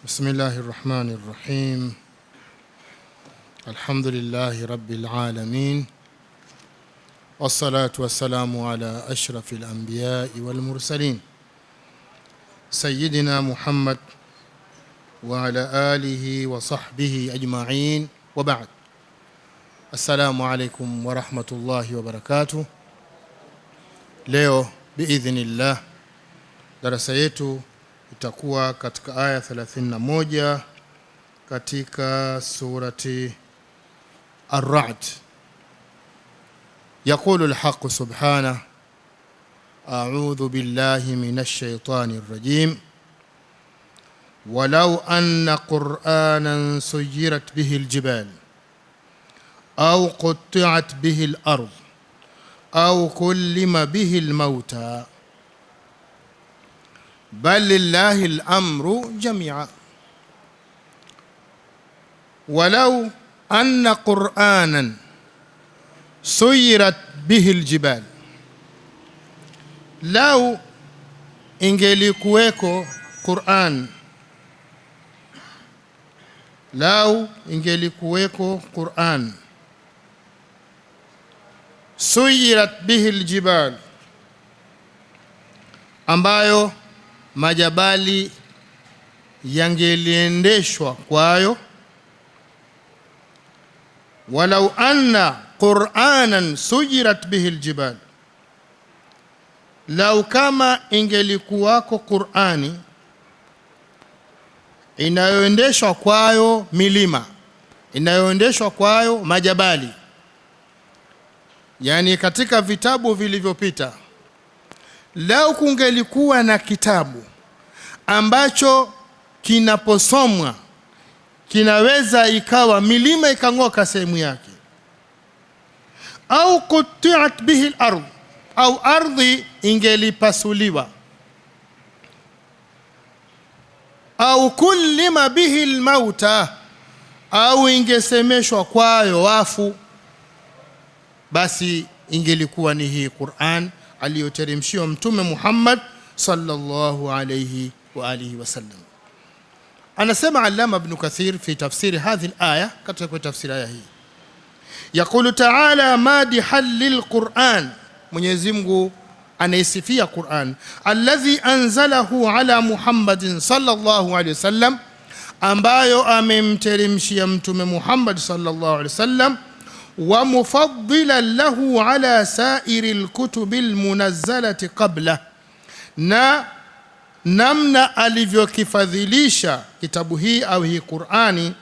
بسم الله الرحمن الرحيم. الحمد لله رب العالمين، والصلاة والسلام على أشرف الأنبياء والمرسلين سيدنا محمد وعلى آله وصحبه أجمعين، وبعد. السلام عليكم ورحمة الله وبركاته. Leo biidhnillah darasa yetu itakuwa katika aya 31 katika surati Ar-Ra'd. يقول الحق سبحانه: أعوذ بالله من الشيطان الرجيم ولو أن قرآنا سيرت به الجبال أو قطعت به الأرض أو كلم به الموتى بل لله الأمر جميعا ولو أن قرآنا سيرت به الجبال. لو ingelikuweko Qur'an, lau ingelikuweko Qur'an suyirat bihi aljibal, ambayo majabali yangeliendeshwa kwayo. Walau anna Qur'anan suyirat bihi aljibal, lau kama ingelikuwako Qur'ani inayoendeshwa kwayo milima, inayoendeshwa kwayo majabali. Yani katika vitabu vilivyopita, lau kungelikuwa na kitabu ambacho kinaposomwa kinaweza ikawa milima ikang'oka sehemu yake, au qutti'at bihi al-ardh, au ardhi ingelipasuliwa, au kullima bihi al-mauta, au ingesemeshwa kwayo wafu, basi ingelikuwa ni hii Qur'an aliyoteremshiwa Mtume Muhammad sallallahu alayhi wa alihi wasallam. Anasema Allama Ibn Kathir fi tafsiri hadhihi al-aya, katika tafsiri aya hii, yaqulu ta'ala madihan lil-Qur'an, Mwenyezi Mungu anaisifia Qur'an, alladhi anzalahu ala Muhammadin sallallahu alayhi wasallam, ambayo amemteremshia Mtume Muhammad sallallahu alayhi wasallam, wa mufaddilan lahu ala sairil kutubil munazzalati qabla, na namna alivyokifadhilisha kitabu hii au hii Qur'ani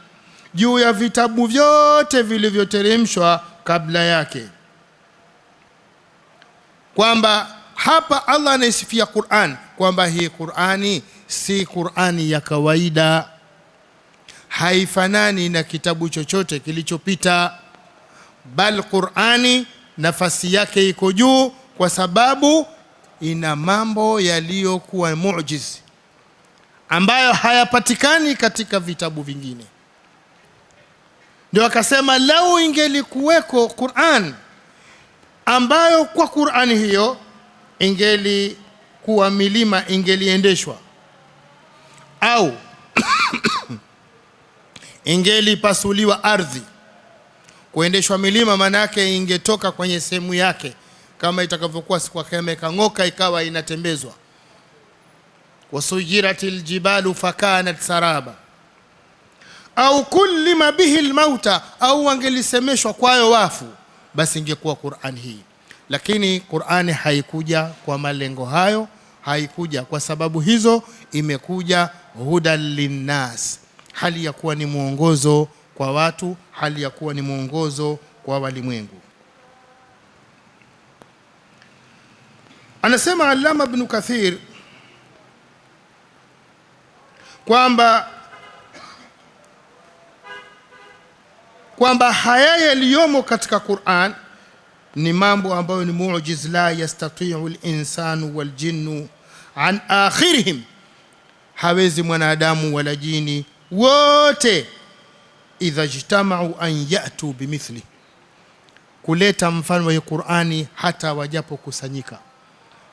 juu ya vitabu vyote vilivyoteremshwa kabla yake. Kwamba hapa Allah anaisifia Qur'an kwamba hii Qur'ani si Qur'ani ya kawaida, haifanani na kitabu chochote kilichopita, bal Qur'ani nafasi yake iko juu kwa sababu ina mambo yaliyokuwa muujiz ambayo hayapatikani katika vitabu vingine. Ndio akasema lau ingelikuweko Qur'an ambayo kwa Qur'ani hiyo ingelikuwa milima ingeliendeshwa au ingelipasuliwa ardhi. Kuendeshwa milima maana yake ingetoka kwenye sehemu yake, kama itakavyokuwa siku kama ikang'oka ikawa inatembezwa. Wasujiratil jibalu fakanat saraba, au kullima bihi almauta, au wangelisemeshwa kwayo wafu, basi ingekuwa Qur'an hii. Lakini Qur'ani haikuja kwa malengo hayo, haikuja kwa sababu hizo. Imekuja hudan linnas, hali ya kuwa ni mwongozo kwa watu, hali ya kuwa ni mwongozo kwa walimwengu. Anasema Allama Ibn Kathir kwamba haya yaliyomo katika Qur'an ni mambo ambayo ni muujiz, la yastati'u al-insanu wal-jinnu an akhirihim, hawezi mwanadamu wala jini wote idha jtama'u an ya'tu bimithli, kuleta mfano wa Qur'ani hata wajapo kusanyika,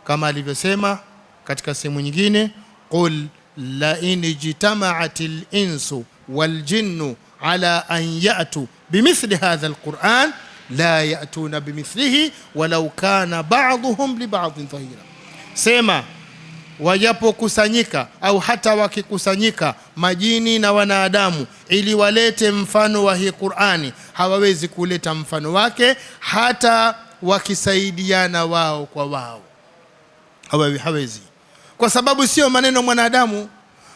kama alivyosema katika sehemu nyingine, qul la in jitama'atil insu wal jinnu ala an ya'tu bimithli hadha alquran la ya'tuna bimithlihi walau kana ba'dhuhum li ba'dhin dhahira. Sema wajapokusanyika au hata wakikusanyika majini na wanadamu ili walete mfano wa hii Qur'ani, hawawezi kuleta mfano wake hata wakisaidiana wao kwa wao. Hawezi, kwa sababu sio maneno mwanadamu.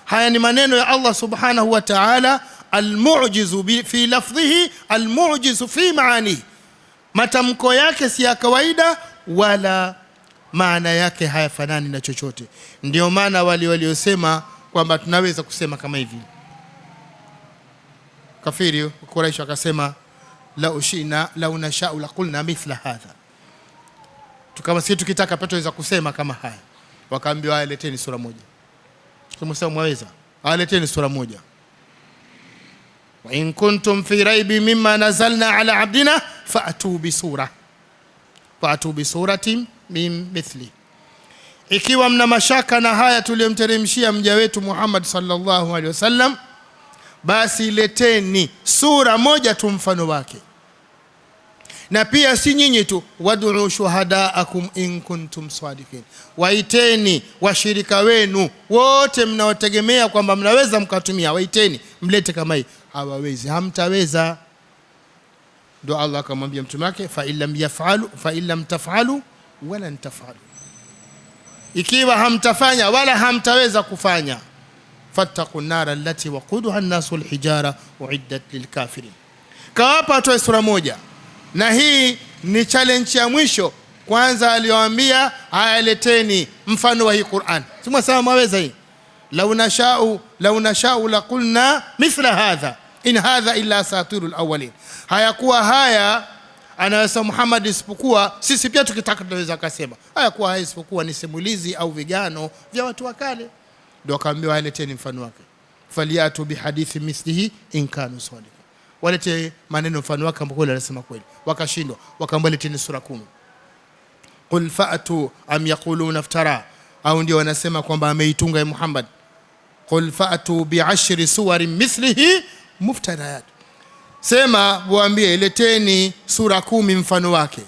Haya ni maneno ya Allah subhanahu wa ta'ala, almu'jizu fi lafdhihi, almu'jizu fi maanihi. Matamko yake si ya kawaida wala maana yake hayafanani na chochote. Ndio maana waliosema kwamba tunaweza kusema kama hivi, kafiri Quraysh akasema la ushina la unasha'u la qulna mithla hadha, tukama sisi tukitaka tutaweza kusema kama haya. Wakaambiwa aleteni sura moja. Tumesema mwaweza, aleteni sura moja. Wa in kuntum fi raibi mimma nazalna ala abdina fa'tu bi suratin min mithli. Ikiwa mna mashaka na haya tuliyomteremshia mja wetu Muhammad sallallahu alaihi wasallam, basi leteni sura moja tu mfano wake. Na pia si nyinyi tu, wad'u shuhadaakum in kuntum sadiqin, waiteni washirika wenu wote mnaotegemea kwamba mnaweza mkatumia, waiteni mlete kama hii. Hawawezi, hamtaweza. Ndio Allah akamwambia mtume wake, fa illam taf'alu wala taf'alu, ikiwa hamtafanya wala hamtaweza kufanya, fattaqun nara allati waquduha an-nas wal hijara uiddat lilkafirin. Kawapa atoe sura moja, na hii ni challenge ya mwisho. Kwanza aliyoambia ayaleteni mfano wa hii Qur'an. Sema sawa, mwaweza hii. Lau nasha'u la qulna mithla hadha in hadha illa asatirul awwalin. Hayakuwa haya anaweza Muhammad isipokuwa sisi pia tukitaka tunaweza kusema. Hayakuwa haya isipokuwa ni simulizi au vigano vya watu wa kale. Ndio akaambiwa aleteni mfano wake. Faliyatu bihadithi mithlihi in kanu sadiqin, walete maneno mfano wake ambao anasema kweli. Wakashindwa, wakaambiwa leteni sura 10. Qul fa'atu am yaquluna iftara, au ndio wanasema kwamba ameitunga Muhammad. Qul fa'atu bi'ashri suwarin mithlihi muftariyat, sema waambie leteni sura 10 mfano wake.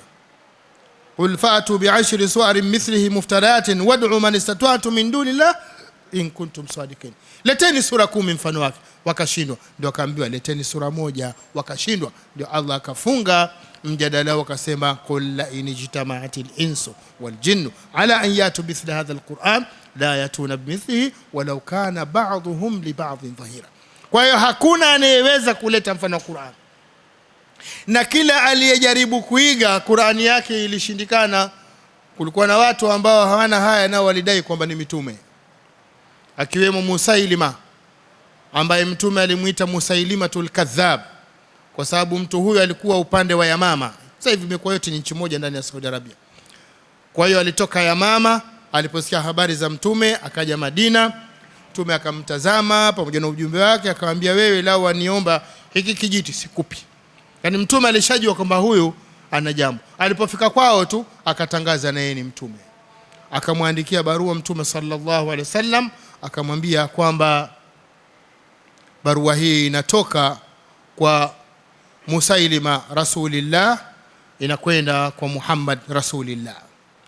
Qul fa'atu bi'ashri suwarin mithlihi muftariyatin wad'u man istata'tum min dunillah in kuntum sadiqin. Leteni sura 10 mfano wake. Wakashindwa, ndio akaambiwa leteni sura moja. Wakashindwa, ndio Allah akafunga mjadala wakasema, qul la in jitama'atil insu wal jinnu ala an yatu mithla hadha alquran la yatuna bimithlihi walau kana ba'dhuhum li ba'dhin dhahira. Kwa hiyo hakuna anayeweza kuleta mfano wa Qur'an, na kila aliyejaribu kuiga Qur'ani yake ilishindikana. Kulikuwa na watu ambao hawana haya, nao walidai kwamba ni mitume, akiwemo Musailima, ambaye mtume alimuita Musailimatul kadhab kwa sababu mtu huyu alikuwa upande wa Yamama. Sasa hivi imekuwa yote ni nchi moja ndani ya Saudi Arabia. Kwa hiyo alitoka Yamama, aliposikia habari za mtume akaja Madina. Mtume akamtazama pamoja na ujumbe wake, akamwambia, wewe lao waniomba hiki kijiti sikupi. Yaani mtume alishajua kwamba huyu ana jambo. Alipofika kwao tu akatangaza na yeye ni mtume. Akamwandikia barua mtume sallallahu alaihi wasallam, akamwambia kwamba barua hii inatoka kwa Musailima Rasulillah, inakwenda kwa Muhammad Rasulillah.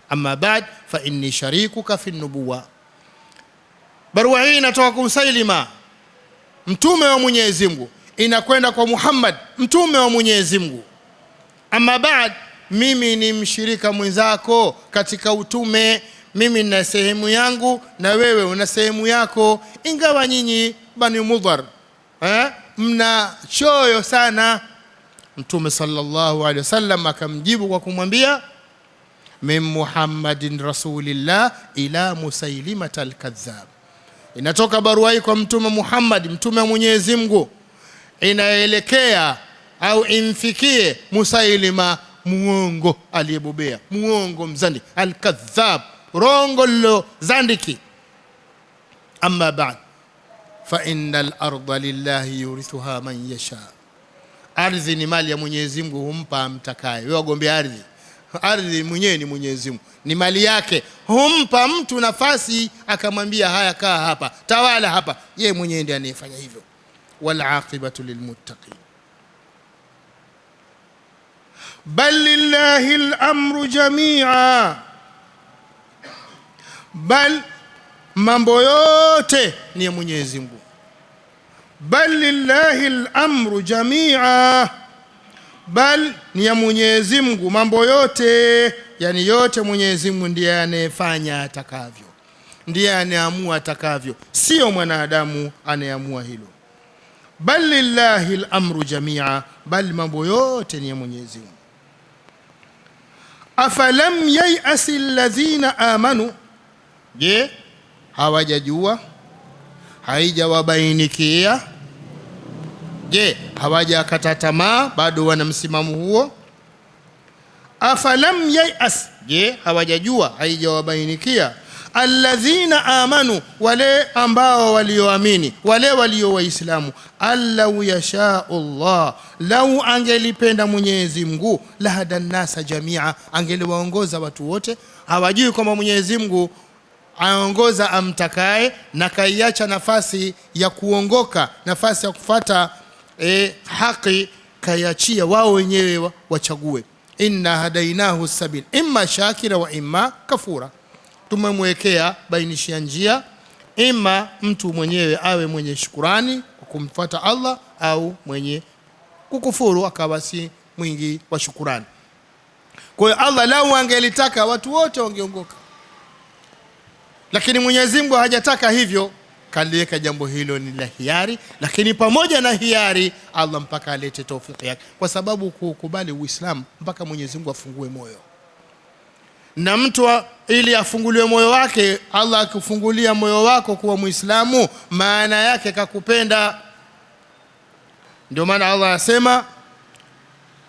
Amma ba'd fa inni sharikuka fi nubuwa. Barua hii inatoka kwa Musailima, mtume wa Mwenyezi Mungu, inakwenda kwa Muhammad, mtume wa Mwenyezi Mungu. Amma ba'd, mimi ni mshirika mwenzako katika utume. Mimi nina sehemu yangu na wewe una sehemu yako, ingawa nyinyi Bani Mudhar mna choyo sana. Mtume sallallahu alaihi wasallam akamjibu kwa kumwambia, min Muhammadin Rasulillah ila Musailimatal kadhab. Inatoka barua hii kwa mtume Muhammad, mtume wa Mwenyezi Mungu, inaelekea au imfikie Musailima, muongo aliyebobea, muongo mzandi, al-kadhab, rongo lo zandiki. Amma ba'd fa innal arda lillahi yurithuha man yasha. Ardhi ni mali ya Mwenyezi Mungu, humpa mtakaye. Wewe wagombea ardhi, Ardhi mwenyewe ni Mwenyezi Mungu, ni mali yake. Humpa mtu nafasi akamwambia haya, kaa hapa, tawala hapa. Yeye mwenyewe ndiye anayefanya hivyo. Wal aqibatu lilmuttaqin. Bal lillahi al-amru jami'a, bal mambo yote ni ya Mwenyezi Mungu. Bal lillahi al-amru jami'a, bal ni ya Mwenyezi Mungu mambo yote, yani yote Mwenyezi Mungu ndiye anayefanya atakavyo, ndiye anayeamua atakavyo, sio mwanadamu anayeamua hilo. Bal lillahi al-amru jami'a, bal mambo yote ni ya Mwenyezi Mungu. Afalam yay'asi alladhina amanu, je, hawajajua, haijawabainikia? Je, hawajakata tamaa, bado wana msimamo huo? Afalam yay'as, je, hawajajua, haijawabainikia? Alladhina amanu, wale ambao walioamini, wale walio waislamu. Allau yasha Allah, lau angelipenda Mwenyezi Mungu, lahada nasa jamia, angeliwaongoza watu wote. Hawajui kwamba Mwenyezi Mungu aongoza amtakaye, na kaiacha nafasi ya kuongoka, nafasi ya kufuata haki, kaiachia wao wenyewe wachague. Inna hadainahu sabil imma shakira wa imma kafura, tumemwekea bainishia njia, ima mtu mwenyewe awe mwenye shukurani kwa kumfuata Allah, au mwenye kukufuru akawa si mwingi wa shukurani. Kwa hiyo Allah lau angelitaka watu wote wangeongoka, lakini Mwenyezi Mungu hajataka hivyo, kaliweka jambo hilo ni la hiari. Lakini pamoja na hiari, Allah mpaka alete taufiki yake, kwa sababu kukubali Uislamu mpaka Mwenyezi Mungu afungue moyo. Na mtu ili afunguliwe moyo wake, Allah akufungulia moyo wako kuwa Muislamu, maana yake kakupenda. Ndio maana Allah asema,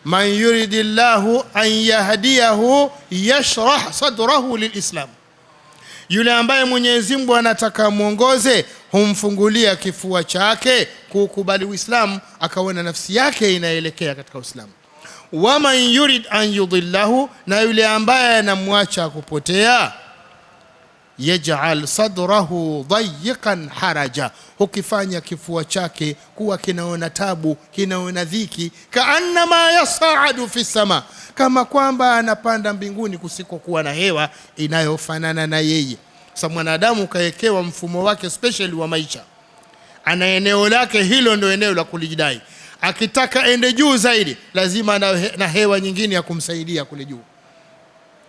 man yuridillahu an yahdiyahu yashrah sadrahu lilislam, yule ambaye Mwenyezi Mungu anataka muongoze humfungulia kifua chake kukubali Uislamu, akaona nafsi yake inaelekea katika Uislamu. Wa man yurid an yudillahu, na yule ambaye anamwacha kupotea, yaj'al sadrahu dayiqan haraja, hukifanya kifua chake kuwa kinaona tabu, kinaona dhiki. Kaannama yasaadu fi sama, kama kwamba anapanda mbinguni kusikokuwa na hewa inayofanana na yeye. Sasa mwanadamu kaekewa mfumo wake special wa maisha, ana eneo lake, hilo ndio eneo la kulijidai. Akitaka ende juu zaidi, lazima na hewa nyingine ya kumsaidia kule juu.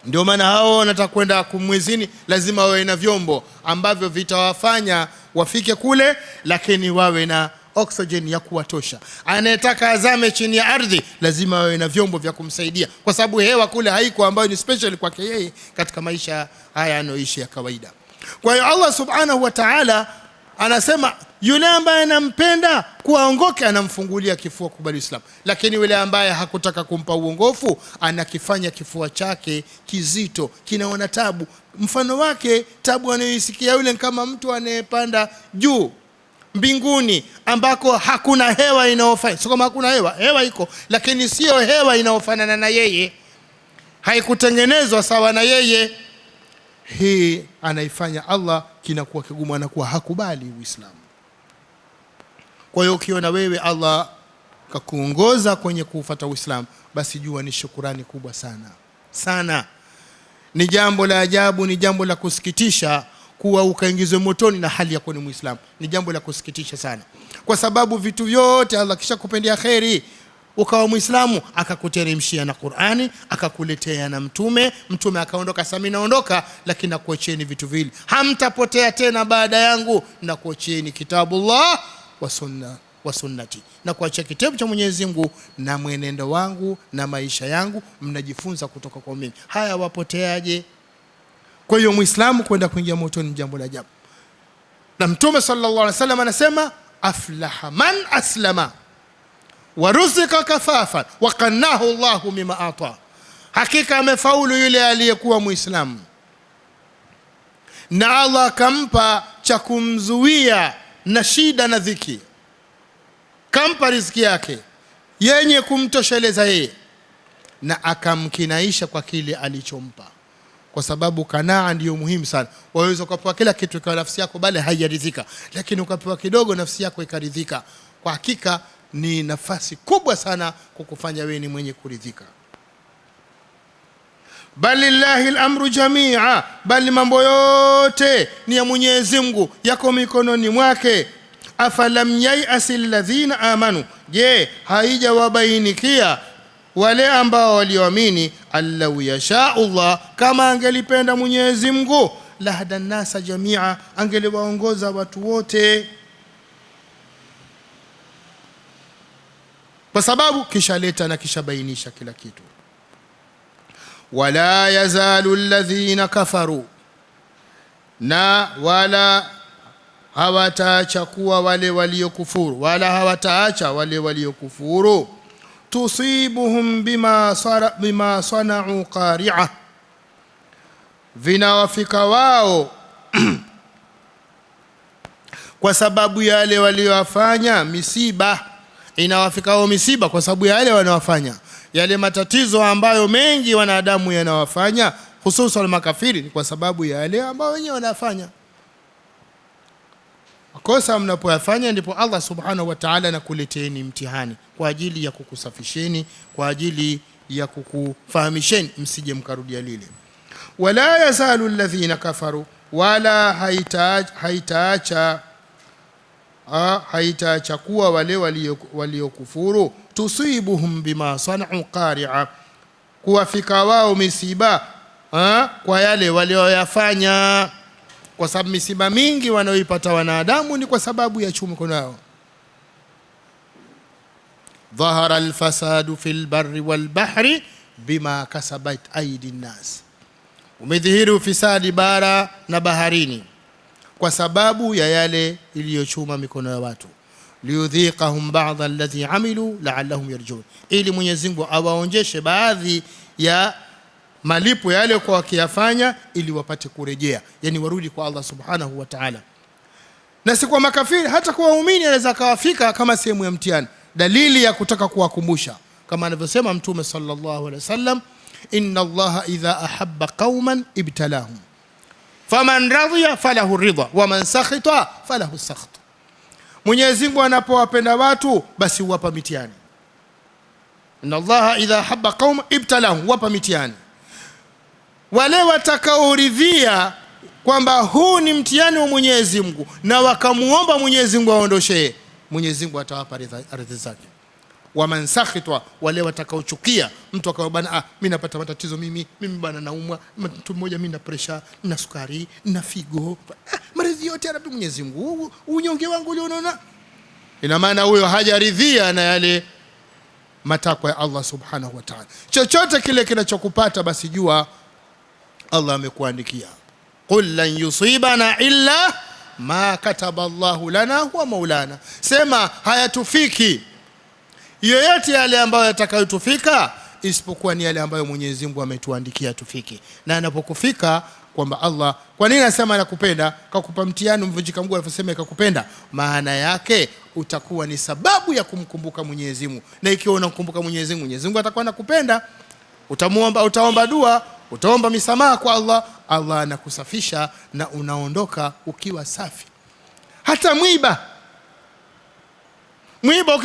Ndio maana hao wanataka kwenda kumwezini, lazima wawe na vyombo ambavyo vitawafanya wafike kule, lakini wawe na oxygen ya kuwatosha. Anayetaka azame chini ya ardhi, lazima wawe na vyombo vya kumsaidia, kwa sababu hewa kule haiko ambayo ni special kwake yeye katika maisha haya anayoishi ya kawaida. Kwa hiyo Allah subhanahu wa ta'ala anasema yule ambaye anampenda kuaongoke, anamfungulia kifua kubali Islam. Lakini yule ambaye hakutaka kumpa uongofu, anakifanya kifua chake kizito, kinaona tabu. Mfano wake tabu anayoisikia yule kama mtu anayepanda juu mbinguni ambako hakuna hewa inayofanya. Sio kama hakuna hewa, hewa iko, lakini sio hewa inayofanana na yeye, haikutengenezwa sawa na yeye. Hii anaifanya Allah kinakuwa kigumu, anakuwa hakubali Uislamu. Kwa hiyo ukiona wewe Allah kakuongoza kwenye kufuata Uislamu, basi jua ni shukrani kubwa sana sana. Ni jambo la ajabu, ni jambo la kusikitisha kuwa ukaingizwe motoni na hali ya kuwa ni Muislamu. Ni jambo la kusikitisha sana, kwa sababu vitu vyote Allah kisha kupendea kheri, ukawa Muislamu, akakuteremshia na Qur'ani, akakuletea na mtume akaondoka, sasa mimi naondoka, lakini nakuachieni vitu vile, hamtapotea tena baada yangu, na kuachieni kitabullah wa sunnati, na kuachia kitabu cha Mwenyezi Mungu na mwenendo wangu na maisha yangu, mnajifunza kutoka kwa mimi. Haya wapoteaje? Kwa hiyo Muislamu kwenda kuingia motoni ni jambo la ajabu. Na Mtume sallallahu alaihi wasallam anasema, aflaha man aslama waruzika kafafa wa qannahu Allahu mimma ata, hakika amefaulu yule aliyekuwa Muislamu na Allah akampa cha kumzuia na shida na dhiki, kampa riziki yake yenye kumtosheleza yeye, na akamkinaisha kwa kile alichompa, kwa sababu kanaa ndiyo muhimu sana. Waweza ukapewa kila kitu kwa nafsi yako bali haijaridhika, lakini ukapewa kidogo nafsi yako ikaridhika. Kwa hakika ni nafasi kubwa sana kukufanya wewe ni mwenye kuridhika. Balillahi al-amru jamia, bali mambo yote ni ya Mwenyezi Mungu, yako mikononi mwake. Afalam yai'asil ladhina amanu, je, haijawabainikia wale ambao walioamini, allau yasha Allah, kama angelipenda Mwenyezi Mungu, lahada nasa jamia, angeliwaongoza watu wote. Kwa sababu kisha leta na kisha bainisha kila kitu. Wala yazalu alladhina kafaru, na wala hawataacha kuwa wale waliokufuru, wala hawataacha wale waliokufuru, tusibuhum bima sana'u qari'ah, vinawafika wao kwa sababu yale waliowafanya misiba. Inawafika wao misiba kwa sababu yale wanawafanya, yale matatizo ambayo mengi wanadamu yanawafanya, hususan makafiri, ni kwa sababu yale ambayo wenyewe wanafanya. Makosa mnapoyafanya ndipo Allah subhanahu wa ta'ala anakuleteeni mtihani kwa ajili ya kukusafisheni, kwa ajili ya kukufahamisheni msije mkarudia lile. Wala yazalu alladhina kafaru, wala haitaacha kuwa wale waliokufuru, tusibuhum bima sana'u qari'a, kuwafika wao misiba kwa yale walioyafanya. Kwa sababu misiba mingi wanaoipata wanadamu ni kwa sababu ya chumko nao. Dhahara alfasadu fil barri wal bahri bima kasabat aidi nnas, umedhihiri ufisadi bara na baharini kwa sababu ya yale iliyochuma mikono ya watu. Liudhiqahum ba'dha alladhi amilu la'allahum yarjun, ili Mwenyezi Mungu awaonjeshe baadhi ya malipo yale kwa wakiyafanya ili wapate kurejea, yani warudi kwa Allah subhanahu wa ta'ala. Na si kwa makafiri, hata kwa waumini anaweza kawafika kama sehemu ya mtihani, dalili ya kutaka kuwakumbusha, kama anavyosema Mtume sallallahu alaihi wasallam, inna Allaha idha ahabba qauman ibtalahum faman radhiya falahu ridha wa man sakhita falahu sakht. Mwenyezi Mungu anapowapenda watu basi huwapa mitihani. Inna Allaha idha ahabba qauman ibtalahum, huwapa mitihani. Wale watakaoridhia kwamba huu ni mtihani wa Mwenyezi Mungu na wakamuomba Mwenyezi Mungu aondoshee, Mwenyezi Mungu atawapa ardhi zake. Wa man sakhitwa, wale watakaochukia, mtu akawa bana, mimi napata matatizo, mimi bana naumwa, mtu mmoja mimi na pressure, na sukari, na figo, maradhi yote ya Mwenyezi Mungu, unyonge wangu uliona. Ina maana huyo hajaridhia na yale matakwa ya Allah subhanahu wa ta'ala. Chochote kile kinachokupata basi jua Allah amekuandikia. Qul lan yusibana illa ma kataba Allahu lana huwa maulana, sema hayatufiki yoyote yale ambayo yatakayotufika isipokuwa ni yale ambayo Mwenyezi Mungu ametuandikia tufiki. Na anapokufika kwamba Allah, kwa nini anasema anakupenda? Kakupa mtihani, mvunjika Mungu anasema akakupenda, maana yake utakuwa ni sababu ya kumkumbuka Mwenyezi Mungu. Na ikiwa unamkumbuka Mwenyezi Mungu, Mwenyezi Mungu atakuwa anakupenda. Utaomba dua, utaomba misamaha kwa Allah, Allah anakusafisha na unaondoka ukiwa safi. Hata mwiba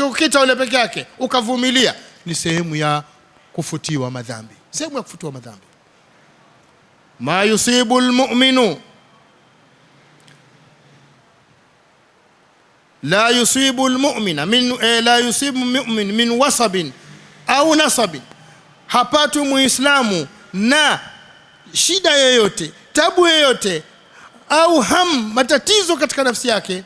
ukikita ule peke yake ukavumilia, ni sehemu ya kufutiwa madhambi, sehemu ya kufutiwa madhambi. Ma yusibu almu'minu la yusibu almu'mina la yusibu mu'min min wasabin au nasabin, hapatu muislamu na shida yoyote, tabu yoyote au matatizo katika nafsi yake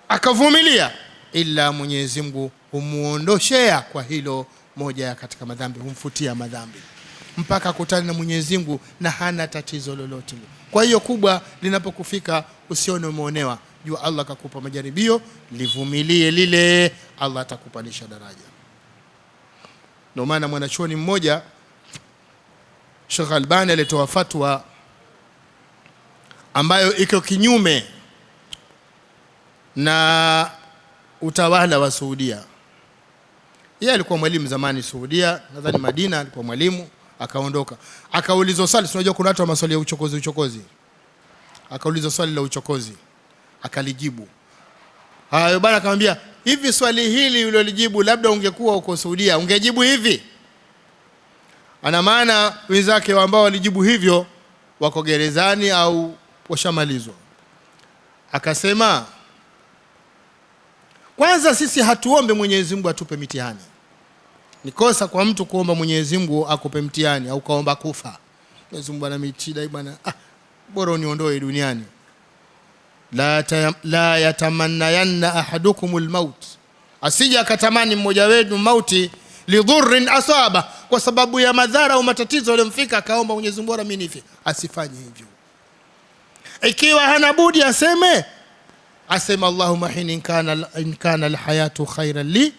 akavumilia, ila Mwenyezi Mungu humuondoshea kwa hilo moja katika madhambi, humfutia madhambi mpaka kutana na Mwenyezi Mungu na hana tatizo lolote. Kwa hiyo kubwa linapokufika usione umeonewa, jua Allah kakupa majaribio, livumilie lile, Allah atakupandisha daraja. Ndio maana mwanachuoni mmoja Sheikh Albani alitoa fatwa ambayo iko kinyume na utawala wa Saudia. Yeye alikuwa mwalimu zamani Saudia, nadhani Madina alikuwa mwalimu, akaondoka. Akaulizwa swali, unajua kuna watu wa maswali ya uchokozi. Akaulizwa swali la uchokozi, akalijibu. Hayo bwana akamwambia, hivi swali hili ulilolijibu labda ungekuwa uko Saudia ungejibu hivi? Ana maana wenzake ambao walijibu hivyo wako gerezani au washamalizwa. Akasema, kwanza sisi hatuombe Mwenyezi Mungu atupe mitihani. Ni kosa kwa mtu kuomba Mwenyezi Mungu akupe mtihani au kaomba kufa. Mwenyezi Mungu ana mitihani bwana, bora uniondoe duniani. La yatamannayanna ahadukumul maut, asije akatamani mmoja wenu mauti lidhurrin asaba, kwa sababu ya madhara au matatizo yaliyomfika akaomba Mwenyezi Mungu bora mimi nife. Asifanye hivyo. Ikiwa hana budi aseme Allahumma in kana alhayatu khayran li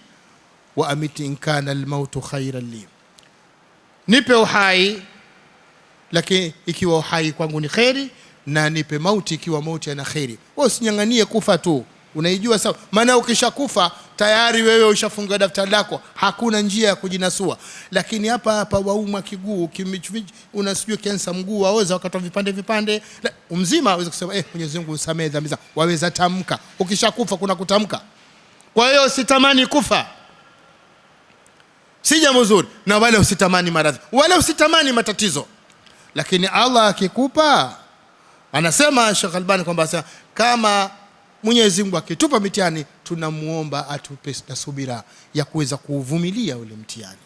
wa amiti in kana almautu khayran li, nipe uhai lakini ikiwa uhai kwangu ni khairi, na nipe mauti ikiwa mauti ana khairi. Wewe usinyang'anie kufa tu, unaijua sawa, maana ukishakufa tayari wewe ushafunga daftari lako, hakuna njia ya kujinasua. Lakini hapa wauma kiguu, unasijua kansa mguu, waweza wakatoa vipande mzima, waweza kusema Mwenyezi Mungu usamehe dhambi zangu, waweza tamka. Ukishakufa kuna kutamka. Kwa hiyo usitamani kufa, si jambo zuri, na wala usitamani maradhi, wala usitamani matatizo. Lakini Allah akikupa, anasema Sheikh Albani kwamba kama Mwenyezi Mungu akitupa mitihani, tunamuomba atupe na subira ya kuweza kuuvumilia ule mtihani.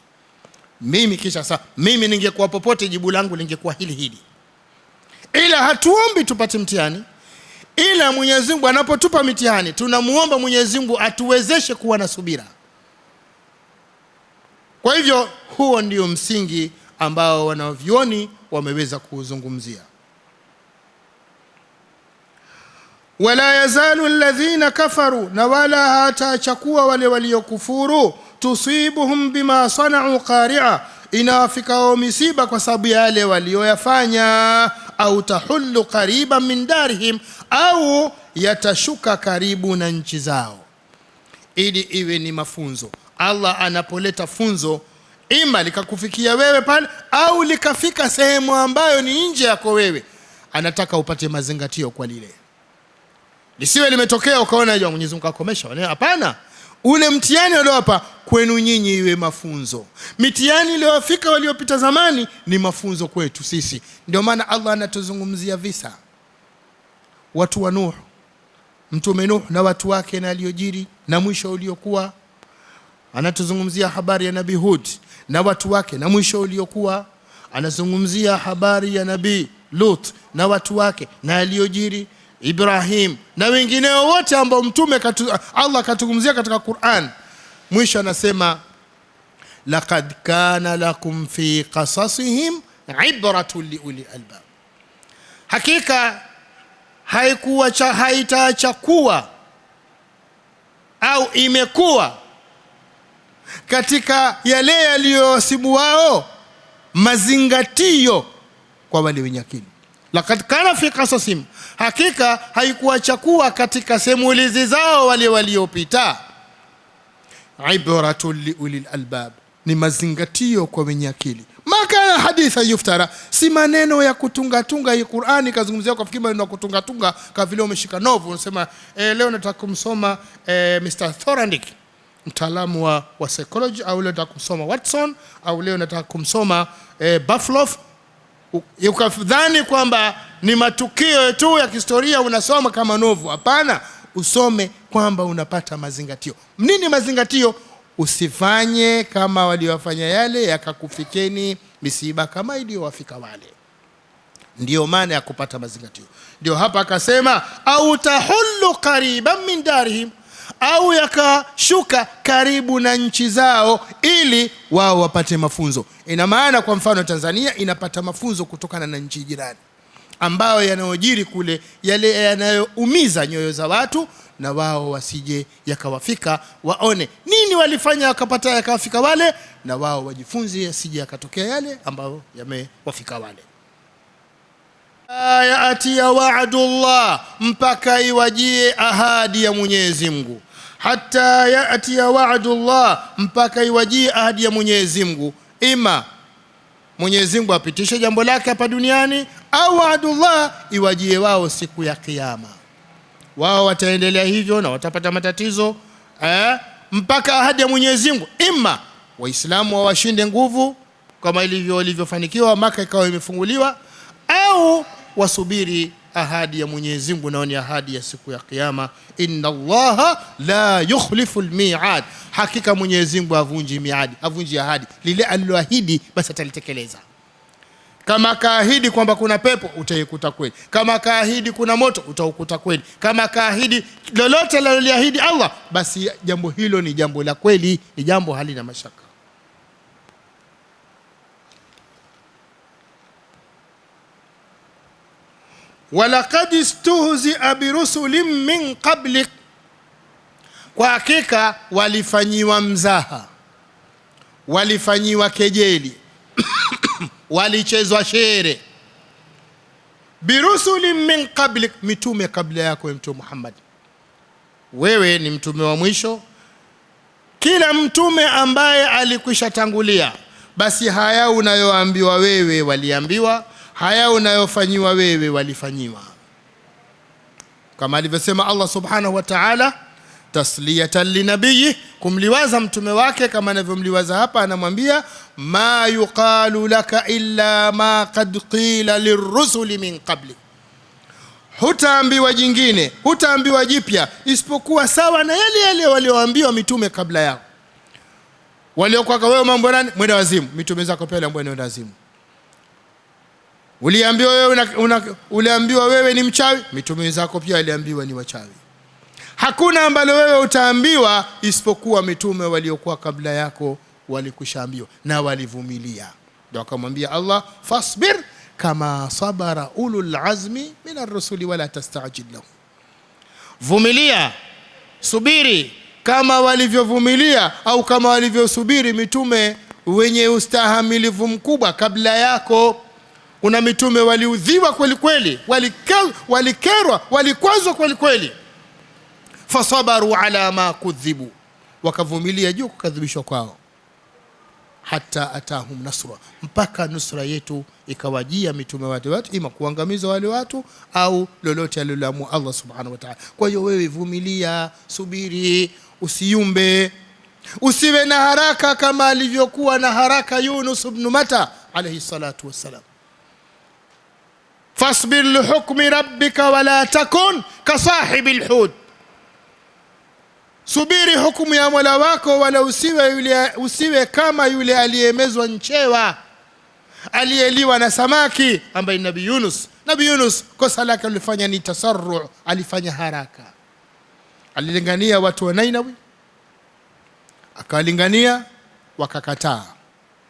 Mimi mimi ningekuwa popote, jibu langu lingekuwa hili. Ila hatuombi tupate mtihani, ila Mwenyezi Mungu anapotupa mitihani tunamuomba Mwenyezi Mungu atuwezeshe kuwa na subira. Kwa hivyo huo ndio msingi ambao wanavyuoni wameweza kuzungumzia. Wala yazalu alladhina kafaru, na wala hatachakuwa wale waliokufuru, tusibuhum bima sana'u qari'a, inawafikao misiba kwa sababu ya yale walioyafanya, au tahullu qariban min darihim, au yatashuka karibu na nchi zao. Ili iwe ni mafunzo. Allah anapoleta funzo, ima likakufikia wewe pale au likafika sehemu ambayo ni nje yako wewe, anataka upate mazingatio kwa lile. Lisiwe limetokea ukaona ya Mwenyezi Mungu akomesha. Hapana, ule mtihani uliowapa kwenu nyinyi iwe mafunzo. Mitihani iliyowafika waliopita zamani ni mafunzo kwetu sisi. Ndio maana Allah anatuzungumzia visa watu wa Nuh, mtume Nuh na watu wake na aliyojiri na mwisho uliokuwa. Anatuzungumzia habari ya Nabii Hud na watu wake na mwisho uliokuwa. Anazungumzia habari ya Nabii Lut na watu wake na aliyojiri, Ibrahim na wengineo wote ambao mtume Allah katuzungumzia katika Qur'an. Mwisho anasema laqad kana lakum fi qasasihim ibratun liuli albab, hakika haitachakuwa au imekuwa katika yale yaliyosibu wao mazingatio kwa wale wenye akili. Laqad kana fi qasasihim, hakika haikuachakuwa katika simulizi zao wale waliopita, ibratun liulil albab, ni mazingatio kwa wenye akili. Maka haditha yuftara, si maneno ya kutunga hii Qur'ani kazungumzia kwa fikiri maneno ya kutunga kama vile umeshika novu unasema leo nataka kumsoma Mr. Thorandick, mtaalamu wa psychology, au leo nataka kumsoma Watson, au leo nataka kumsoma Buffalo. Ukafadhani kwamba ni matukio tu ya historia unasoma kama novu. Hapana, usome kwamba unapata mazingatio. Nini mazingatio? Usifanye kama waliofanya yale yakakufikeni misiba kama iliyowafika wale. Ndio maana ya kupata mazingatio. Ndio hapa akasema au tahullu qariban min darihim, au yakashuka karibu na nchi zao ili wao wapate mafunzo. Ina maana kwa mfano Tanzania inapata mafunzo kutokana na nchi jirani ambayo yanayojiri kule, yale yanayoumiza nyoyo za watu, na wao wasije yakawafika, waone nini walifanya wakapata yakawafika wale, na wao wajifunze yasije yakatokea yale ambayo yamewafika wale. Ayati ya wa'dullah, mpaka iwajie ahadi ya Mwenyezi Mungu. hatta yati wa'dullah, mpaka iwajie ahadi ya Mwenyezi Mungu. Ima Mwenyezi Mungu apitishe jambo lake hapa duniani, au wa'dullah iwajie wao siku ya kiyama. Wao wataendelea hivyo na watapata matatizo mpaka ahadi ya Mwenyezi Mungu. Ima Waislamu washinde nguvu kama ilivyofanikiwa Maka ikawa imefunguliwa, au wasubiri ahadi ya Mwenyezi Mungu, na ni ahadi ya siku ya kiyama. Inna Allaha la yukhlifu almi'ad, hakika Mwenyezi Mungu havunji miadi, havunji ahadi. Lile aliloahidi basi atalitekeleza. Kama kaahidi kwamba kuna pepo, utaikuta kweli. Kama kaahidi kuna moto, utaukuta kweli. Kama kaahidi lolote aliloliahidi Allah, basi jambo hilo ni jambo la kweli, ni jambo halina mashaka. Walaqad istuhzi'a birusulin min qablik, kwa hakika walifanyiwa mzaha, walifanyiwa kejeli walichezwa shere. Birusulin min qablik, mitume kabla yako Mtume Muhammad. Wewe ni mtume wa mwisho. Kila mtume ambaye alikwisha tangulia, basi haya unayoambiwa wewe waliambiwa, haya unayofanyiwa wewe walifanyiwa. Kama alivyosema Allah subhanahu wa ta'ala, tasliyatan linabiyyi, kumliwaza mtume wake kama anavyomliwaza hapa. Anamwambia ma yuqalu laka illa ma qad qila lirrusuli min qabli, hutaambiwa jingine, hutaambiwa jipya isipokuwa sawa na yale yale walioambiwa mitume kabla yao. Waliokuwa wewe mambo nani? Mwenda wazimu. Mitume zako pia waliambiwa ni wazimu. Uliambiwa wewe ni mchawi, mitume zako pia waliambiwa ni wachawi. Hakuna ambalo wewe utaambiwa isipokuwa mitume waliokuwa kabla yako walikushaambiwa na walivumilia. Ndio akamwambia Allah, fasbir kama sabara ulul azmi min ar-rusuli wala tastajil lahum, vumilia, subiri kama walivyovumilia au kama walivyosubiri mitume wenye ustahamilivu mkubwa kabla yako. Kuna mitume waliudhiwa kweli kweli, walikerwa, walikwazwa kweli kweli. Fasabaru ala ma kudhibu, wakavumilia juu kukadhibishwa kwao. Hatta atahum nasra, mpaka nusra yetu ikawajia mitume watu, ima kuangamiza wale watu au lolote aliloamua Allah subhanahu wa ta'ala. Kwa hiyo wewe vumilia, subiri, usiyumbe, usiwe na haraka kama alivyokuwa na haraka Yunus ibn Matta alayhi salatu wassalam. Fasbir li hukmi rabbika wala takun kasahibil hud, subiri hukumu ya Mola wako, wala usiwe kama yule aliyemezwa nchewa, aliyeliwa na samaki, ambaye Nabii Yunus. Nabii Yunus kosa lake alifanya ni tasarru, alifanya haraka. Alilingania watu wa Nainawi, akalingania wakakataa.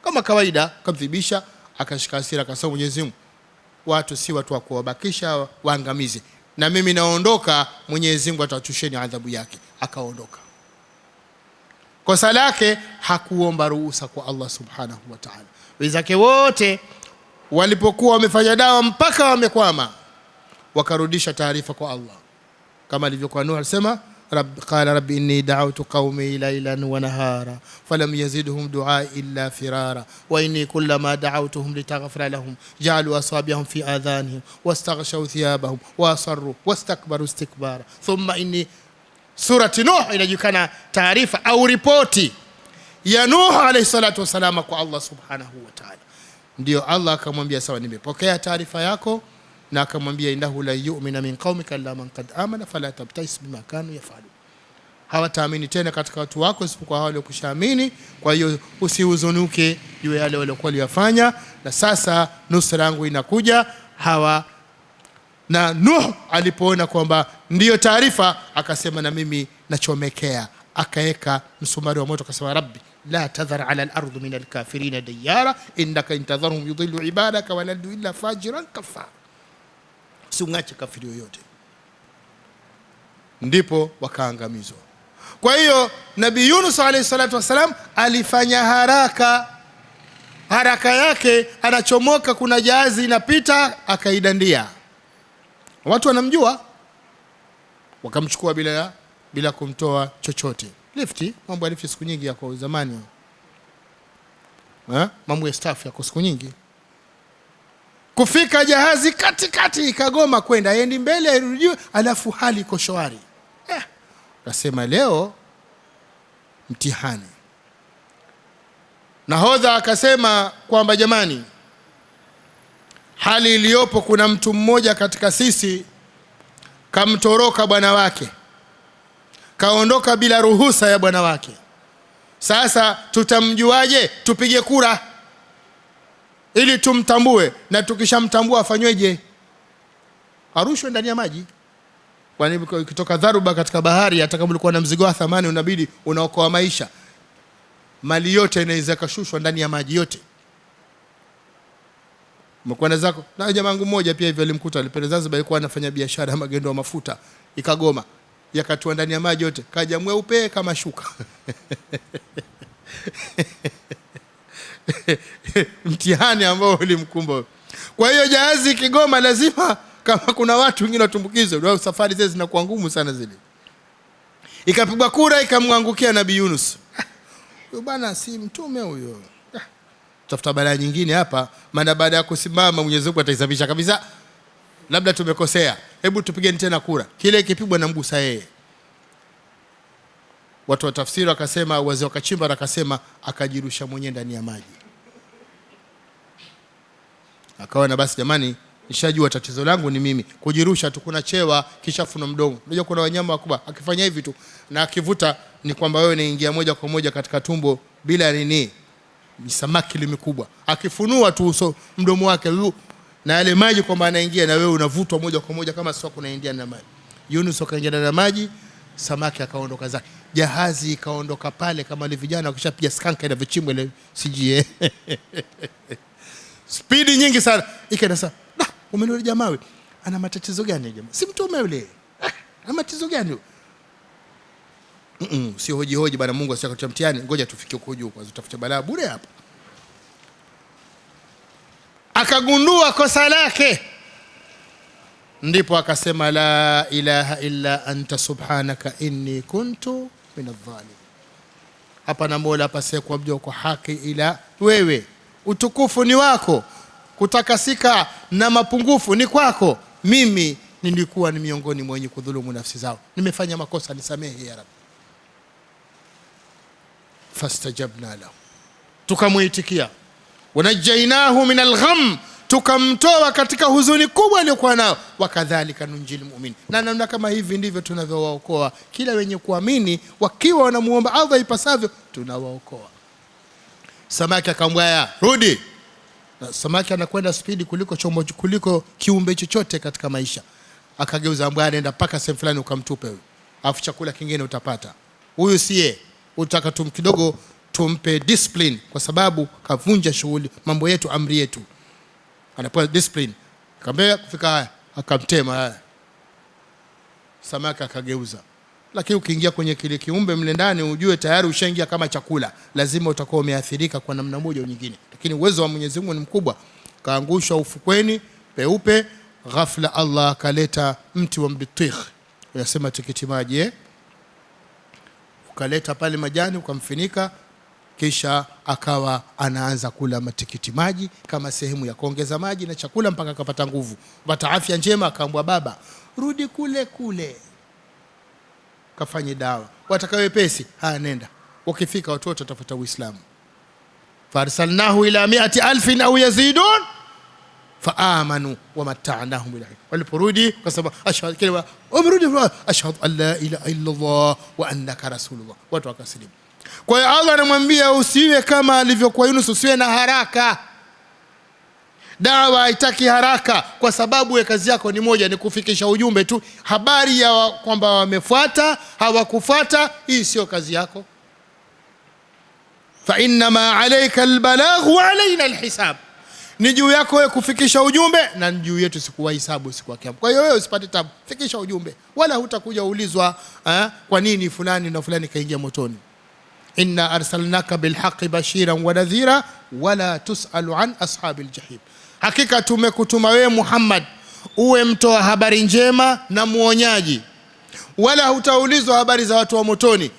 Kama kawaida kadhibisha, akashika hasira, akasema Mwenyezi Mungu, watu si watu wa kuwabakisha waangamize, na mimi naondoka, Mwenyezi Mungu atatusheni adhabu yake. Akaondoka. Kosa lake hakuomba ruhusa kwa Allah subhanahu wa ta'ala. Wenzake wote walipokuwa wamefanya dawa mpaka wamekwama, wakarudisha taarifa kwa Allah, kama alivyokuwa Nuh alisema, qala rabbi inni da'awtu qaumi laylan wa nahara falam yazidhum du'ai illa firara wa inni kullama da'awtuhum litaghfira lahum ja'alu asabi'ahum fi adhanihim wastaghshaw thiyabahum wa asarru wastakbaru istikbara thumma inni. Surati Nuh inajulikana taarifa au ripoti ya Nuh alayhi salatu wasalama kwa Allah subhanahu wa ta'ala. Ndio Allah akamwambia sawa, nimepokea taarifa yako, na akamwambia innahu la yu'minu min qaumika illa man qad amana fala tabtais bima kanu yafalu, hawataamini tena katika watu wako isipokuwa wale waliokushaamini. Kwa hiyo usihuzunuke juu ya wale waliokuwa waliyafanya, na sasa nusra yangu inakuja. Hawa na Nuh alipoona kwamba ndiyo taarifa, akasema na mimi nachomekea, akaeka msumari wa moto, akasema rabbi la tadhar ala al-ardh min al-kafirin diyara innaka intadharhum yudhillu ibadaka wa la yalidu illa fajiran kafara, usimwache kafiri yoyote. Ndipo wakaangamizwa. Kwa hiyo Nabii Yunus alayhi salatu wasalam alifanya haraka yake, anachomoka, kuna jahazi inapita, akaidandia. Watu wanamjua, wakamchukua bila bila kumtoa chochote. Lifti, mambo ya lifti siku nyingi yako zamani. Mambo ya staff yako siku nyingi. Kufika jahazi katikati ikagoma kwenda, yendi mbele irudi, alafu hali iko shwari. Akasema leo mtihani. Nahodha akasema kwamba jamani, hali iliyopo, kuna mtu mmoja katika sisi kamtoroka bwana wake, kaondoka bila ruhusa ya bwana wake. Sasa tutamjuaje? Tupige kura ili tumtambue, na tukishamtambua afanyweje? Arushwe ndani ya maji. Kwani ukitoka dharuba katika bahari, hata kama ulikuwa na mzigo wa thamani, unabidi unaokoa maisha, mali yote inaweza kashushwa ndani ya maji yote. Mkwenda zako. Na jamaa wangu mmoja pia hivyo alimkuta, alipenda Zanzibar, alikuwa anafanya biashara ya magendo ya mafuta, ikagoma, yakatua ndani ya maji yote, kaja mweupe kama shuka. Mtihani ambao ulimkumba. Kwa hiyo jahazi kigoma, lazima kama kuna watu wengine watumbukizwe, safari zile zinakuwa ngumu sana zile. Ikapigwa kura, ikamwangukia Nabii Yunus. Huyo bwana si mtume huyo. Tafuta balaa nyingine hapa, maana baada ya kusimama Mwenyezi Mungu ataisababisha kabisa. Labda tumekosea, hebu tupigeni tena kura. Kile kipigwa na mgusa yeye. Watu wa tafsiri wakasema, wazee wakachimba, akasema akajirusha mwenyewe ndani ya maji. Akaona basi jamani, nishajua tatizo langu ni mimi. Kujirusha tu, kuna chewa kisha funa mdomo. Unajua kuna wanyama wakubwa akifanya hivi tu na akivuta, ni kwamba wewe unaingia moja kwa moja katika tumbo bila nini. Ni samaki limekubwa, akifunua tu uso mdomo wake na yale maji kwamba anaingia, na wewe unavutwa moja kwa moja kama sio kunaingia na maji. Yunus akaingia na maji, samaki akaondoka zake. Jahazi ikaondoka pale kama wale vijana wakishapiga skanka ile vichimbo ile sijie. Speed nyingi sana. Ikaenda sasa, umeona jamaa wewe ana matatizo gani jamaa? Si mtume yule. Ana matatizo gani? Sio hoji bwana, Mungu asikakutia mtihani, ngoja tufike huko juu kwanza, tutafuta balaa bure hapa. Akagundua kosa lake, ndipo akasema la ilaha illa anta subhanaka inni kuntu minadh-dhalimin. Hapa na Mola hapa kuabudiwa kwa haki ila wewe, utukufu ni wako, kutakasika na mapungufu ni kwako, mimi nilikuwa ni miongoni mwa wenye kudhulumu nafsi zao, nimefanya makosa, nisamehe ya Rabbi. Fastajabna lahu, tukamuitikia. Wanajainahu min algham, tukamtoa katika huzuni kubwa aliyokuwa nao. Wakadhalika nunjil mu'min, na namna kama hivi ndivyo tunavyowaokoa kila wenye kuamini, wakiwa wanamuomba Allah ipasavyo, tunawaokoa. Samaki akamwaya rudi, na samaki anakwenda spidi kuliko kiumbe chochote katika maisha. Akageuza mbwa, anaenda paka sehemu fulani, ukamtupe huyo, afu chakula kingine utapata. Huyu siye utaka kidogo tumpe discipline, kwa sababu kavunja shughuli, mambo yetu, amri yetu. Anapewa discipline, kambea kufika haya, akamtema haya. Samaki akageuza. Lakini ukiingia kwenye kile kiumbe mle ndani, ujue tayari ushaingia kama chakula, lazima utakuwa umeathirika kwa namna moja au nyingine. Lakini uwezo wa Mwenyezi Mungu ni mkubwa. Kaangusha ufukweni peupe, ghafla Allah akaleta mti wa mbitikh, unasema tikiti maji, ukaleta pale majani ukamfinika, kisha akawa anaanza kula matikiti maji kama sehemu ya kuongeza maji na chakula mpaka akapata nguvu, pata afya njema. Akaambwa baba, rudi kule kafanye dawa, watakawe pesi, nenda. Ukifika watoto watafuta Uislamu. Farsalnahu ila 100,000 au yazidun faamanu wamatta'nahum ila. Waliporudi kasema ashhadu an la ilaha illa Allah wa annaka rasulullah, watu wakasilimu. Kwa hiyo Allah anamwambia usiwe kama alivyokuwa Yunus, usiwe na haraka. Dawa haitaki haraka, kwa sababu kazi yako ni moja, ni kufikisha ujumbe tu. Habari ya kwamba wamefuata hawakufuata, hii sio kazi yako. Fa inma alayka albalagh wa alayna alhisab, ni juu yako wewe kufikisha ujumbe, na juu yetu siku hisabu, siku ya Kiyama. Kwa hiyo wewe usipate tabu, fikisha ujumbe, wala hutakuja ulizwa kwa nini fulani na fulani kaingia motoni. Inna arsalnaka bilhaqqi bashiran wa nadhira wala tusalu an ashabil jahim, hakika tumekutuma wewe Muhammad uwe mtoa habari njema na muonyaji, wala hutaulizwa habari za watu wa motoni.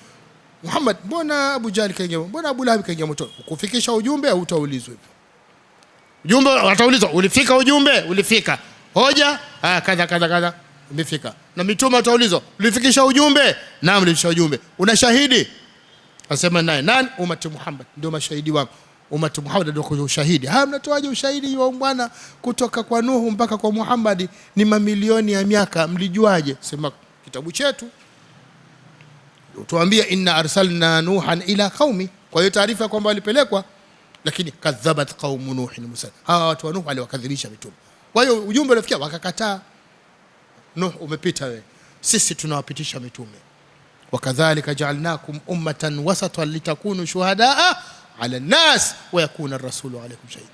Muhammad, mbona Abu Jahl kaingia, mbona Abu Lahab kaingia motoni? Kufikisha ujumbe au utaulizwa hivyo? Ujumbe wataulizwa, ulifika ujumbe? Ulifika. Hoja? Kadha umefika. Na mitume wataulizwa, ulifikisha ujumbe? Naam, nilifikisha ujumbe. Una shahidi? Asema naye, nani? Umati Muhammad ndio mashahidi wangu. Umati Muhammad ndio kwa ushahidi. Mnatoaje ushahidi wa bwana kutoka kwa Nuhu mpaka kwa Muhammad ni mamilioni ya miaka, mlijuaje? Sema kitabu chetu tuambia inna arsalna nuhan ila qaumi. Kwa hiyo taarifa kwamba walipelekwa, lakini kadhabat qaum nuhin musa, hawa watu wa Nuh waliwakadhibisha mitume. Kwa hiyo ujumbe ulifikia wakakataa. Nuh umepita wewe, sisi tunawapitisha mitume. Wakadhalika ja'alnakum ummatan wasatan litakunu shuhadaa ala an-nas wa yakuna ar-rasulu alaykum shahida.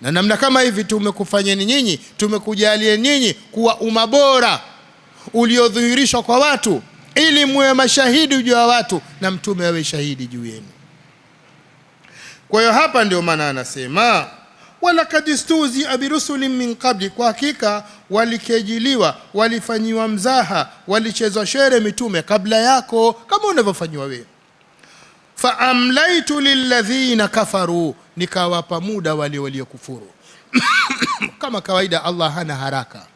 Na namna kama hivi tumekufanyeni nyinyi, tumekujalia nyinyi kuwa umma bora uliodhihirishwa kwa watu, ili muwe mashahidi juu ya watu na mtume awe shahidi juu yenu. Kwa hiyo hapa ndio maana anasema walaqad istuzi'a birusulin min qabli, kwa hakika walikejiliwa, walifanyiwa mzaha, walichezwa shere mitume kabla yako kama unavyofanywa wewe. Fa amlaitu lilladhina kafaru, nikawapa muda wale waliokufuru. Kama kawaida Allah hana haraka.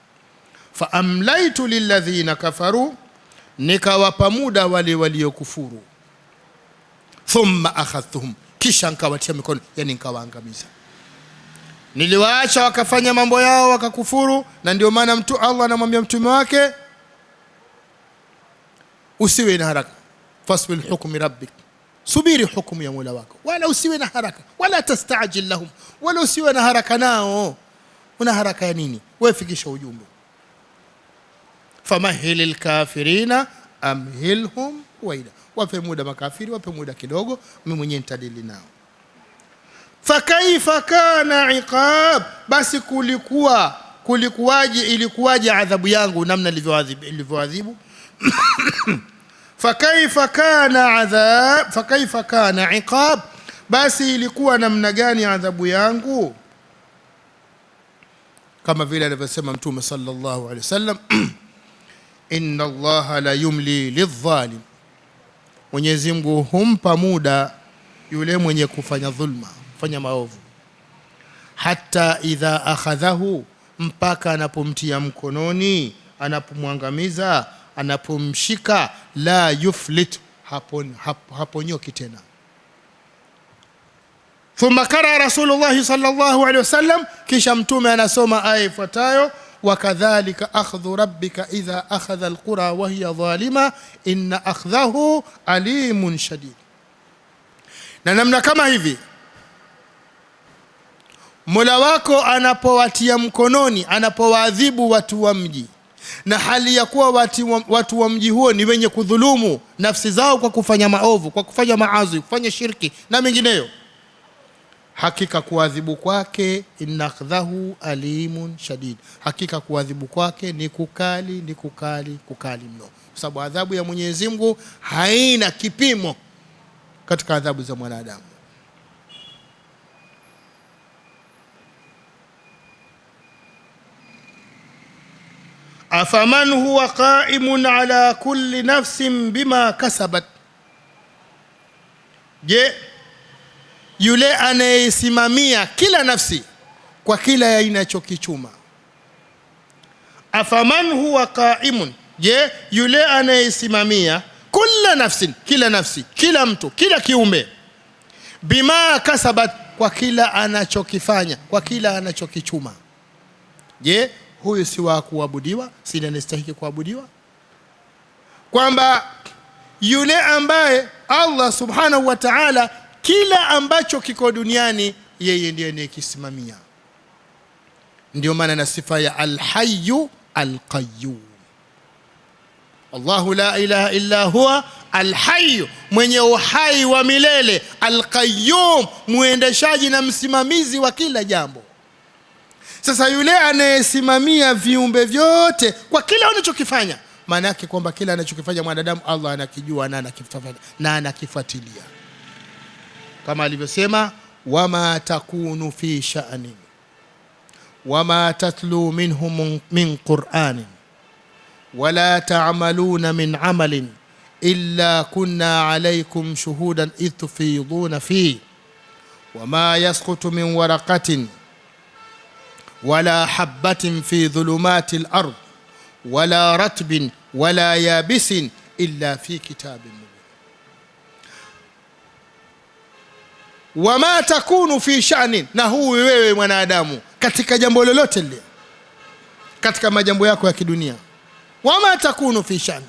Fa amlaitu lilladhina kafaru, nikawapa muda wale waliokufuru. Thumma akhadhtuhum, kisha nikawatia mikono, yani nikawaangamiza. Niliwaacha wakafanya mambo yao wakakufuru, na ndio maana Allah anamwambia mtume wake usiwe na haraka. Fasbil hukmi rabbik, subiri hukumu ya Mola wako, wala usiwe na haraka, wala tastajil lahum, wala usiwe na haraka nao. Una haraka ya nini? Wewe fikisha ujumbe. Famahilil kafirina amhilhum waida, wape muda makafiri, wape muda kidogo, mimi mwenyewe nitadili nao. Fakaifa kana iqab, basi ilikuwaje adhabu yangu, namna ilivyoadhibu. Fakaifa kana iqab, basi ilikuwa namna gani adhabu yangu. Kama vile alivyosema Mtume sallallahu alaihi wasallam, inna Allaha la yumli lidh-dhalim, Mwenyezi Mungu humpa muda yule mwenye kufanya dhulma, kufanya maovu. Hata idha akhadhahu, mpaka anapomtia mkononi, anapomwangamiza, anapomshika, la yuflit, haponyoki tena. Thumma kara Rasulullah sallallahu alaihi wasallam, kisha mtume anasoma aya ifuatayo, wakadhalika akhdhu rabbika idha akhadha alqura wa hiya dhalima inna akhdhahu alimun shadid. Na namna kama hivi Mola wako anapowatia mkononi, anapowaadhibu watu wa mji, na hali ya kuwa watu wa mji huo ni wenye kudhulumu nafsi zao kwa kufanya maovu, kwa kufanya maasi, kufanya shirki na mengineyo, hakika kuadhibu kwake inna akhdhahu alimun shadid, hakika kuadhibu kwake ni kukali mno. Kwa sababu adhabu ya Mwenyezi Mungu haina kipimo katika adhabu za mwanadamu. Afaman huwa qa'imun ala kulli nafsin bima kasabat, je, yule anayesimamia kila nafsi kwa kila inachokichuma. Afaman huwa qa'imun, je, yule anayesimamia kila nafsin, kila nafsi, kila mtu, kila kiumbe, bima kasabat, kwa kila anachokifanya, kwa kila anachokichuma. Je, huyu si wa kuabudiwa? Si anastahili kuabudiwa? Kwamba yule ambaye Allah subhanahu wa ta'ala kila ambacho kiko duniani yeye ndiye anayekisimamia. Ndio maana na sifa ya al-hayyu al-qayyum. Allahu la ilaha illa huwa al-hayyu, mwenye uhai wa milele, al-qayyum, muendeshaji na msimamizi wa kila jambo. Sasa yule anayesimamia viumbe vyote kwa kila wanachokifanya, maana yake kwamba kila anachokifanya mwanadamu Allah anakijua na anakifuatilia. Kama alivyosema, wama takunu fi sha'nin wama tatlu minhum min qur'anin wala ta'maluna min amalin illa kunna alaykum shuhudan idh tufiduna fi wama yasqutu min waraqatin wala habatin fi dhulumatil ard wala ratbin wala yabisin illa fi kitabin mubin. Wama takunu fi sha'nin, na huyu wewe mwanadamu katika jambo lolote lile, katika majambo yako ya kidunia. Wama takunu fi sha'nin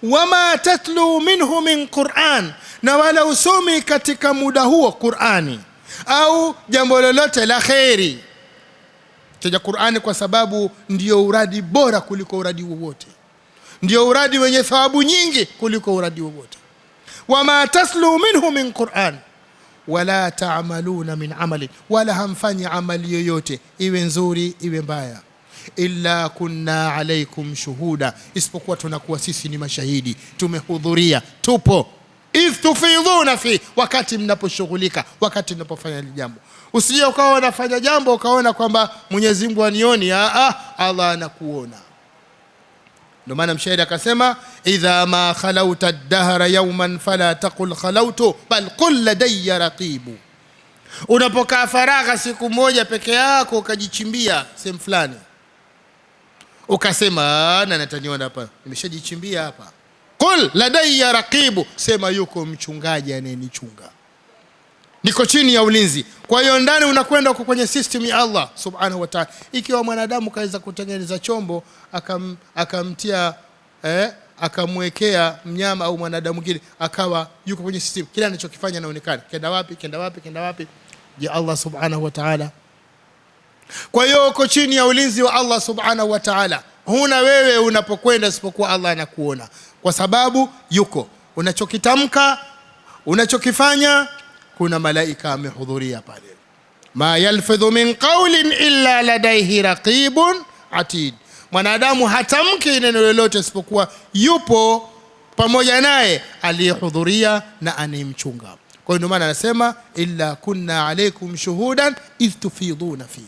wama tatlu minhu min Qur'an, na wala usomi katika muda huo Qur'ani au jambo lolote la khairi. Taja Qur'ani kwa sababu ndio uradi bora kuliko uradi wowote, ndio uradi wenye thawabu nyingi kuliko uradi wowote. Wama taslu minhu min Qur'an wala ta'maluna min amali, wala hamfanyi amali yoyote iwe nzuri iwe mbaya, illa kunna alaykum shuhuda, isipokuwa tunakuwa sisi ni mashahidi, tumehudhuria, tupo. Idh tufiduna fi, wakati mnaposhughulika, wakati mnapofanya jambo. Usije ukawa unafanya jambo ukaona kwamba Mwenyezi Mungu anioni. Allah anakuona. Ndio maana mshairi akasema idha ma khalauta ad-dahra yawman fala taqul khalautu bal qul ladayya raqibu. Unapokaa faragha siku moja peke yako ukajichimbia sehemu fulani, ukasema na nataniona hapa, nimeshajichimbia hapa, qul ladayya raqibu, sema yuko mchungaji anayenichunga, niko chini ya ulinzi. Kwa hiyo ndani unakwenda uko kwenye system ya Allah subhanahu wa ta'ala. Ikiwa mwanadamu kaweza kutengeneza chombo akamtia akamwekea mnyama au mwanadamu mwingine akawa yuko kwenye system, kila anachokifanya inaonekana, kenda wapi. Je, Allah subhanahu wa ta'ala? Kwa hiyo uko chini ya ulinzi wa Allah subhanahu wa ta'ala. Huna wewe unapokwenda isipokuwa Allah anakuona, kwa sababu yuko unachokitamka, unachokifanya, kuna malaika amehudhuria pale. Ma yalfidhu min qawlin illa ladayhi raqibun atid. Mwanadamu hatamki neno lolote isipokuwa yupo pamoja naye aliyehudhuria na anemchunga. Kwa hiyo ndio maana anasema illa kunna alaykum shuhudan idh tufiduna fi,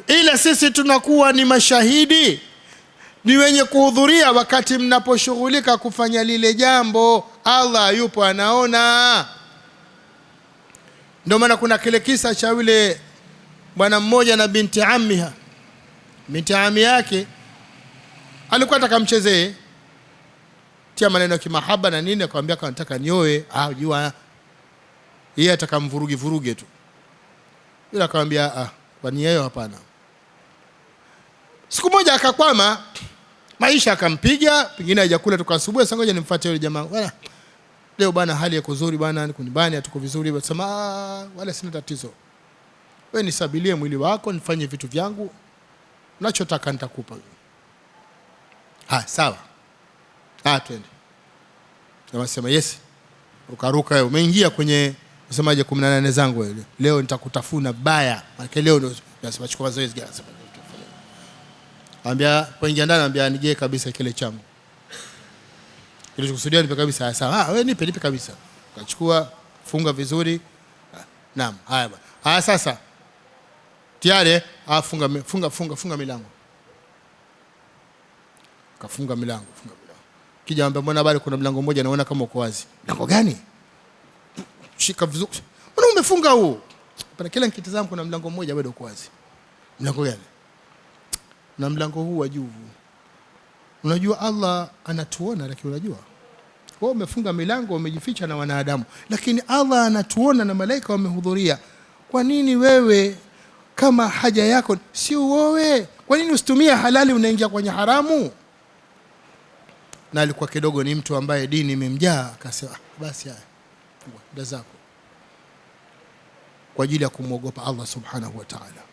ila sisi tunakuwa ni mashahidi, ni wenye kuhudhuria wakati mnaposhughulika kufanya lile jambo. Allah yupo anaona. Ndio maana kuna kile kisa cha yule bwana mmoja na binti ammiha. Binti ammi yake alikuwa atakamchezee, tia maneno kimahaba na nini, akamwambia nataka nioe. Jua yeye atakamvuruge tu. Yule akamwambia kwa nia hiyo hapana. Siku moja akakwama, maisha akampiga, pengine hajakula toka asubuhi. Sasa ngoja nimfuate yule jamaa. Bwana leo bwana hali yako nzuri bwana, niko nyumbani hatuko vizuri. Basema wala sina tatizo, wewe nisabilie mwili wako nifanye vitu vyangu, unachotaka nitakupa. Sawa, twende. Anasema yes. Ukaruka wewe, umeingia kwenye usemaje 18 zangu wewe, leo nitakutafuna baya. Maana leo ndio nasema chukua zoezi gani. Anambia poingia ndani, anambia nige kabisa kile changu. Kilichokusudia nipe kabisa. Sawa, wewe nipe kabisa. Ukachukua, funga vizuri. Naam, haya bwana. Sasa tayari funga milango. Kafunga milango. Kija anambia mbona bado kuna mlango mmoja naona kama uko wazi. Mlango gani? Shika vizuri. Mbona umefunga huu? Pana kila nikitazama kuna mlango mmoja bado uko wazi. Mlango gani? Na mlango huu wa juu. Unajua Allah anatuona, lakini unajua wewe umefunga milango, umejificha na wanadamu, lakini Allah anatuona na malaika wamehudhuria. Kwa nini wewe kama haja yako si uoe? Kwa nini usitumie halali unaingia kwenye haramu? Na alikuwa kidogo ni mtu ambaye dini imemjaa, akasema basi haya ndio zako, kwa ajili ya kumwogopa Allah subhanahu wa ta'ala.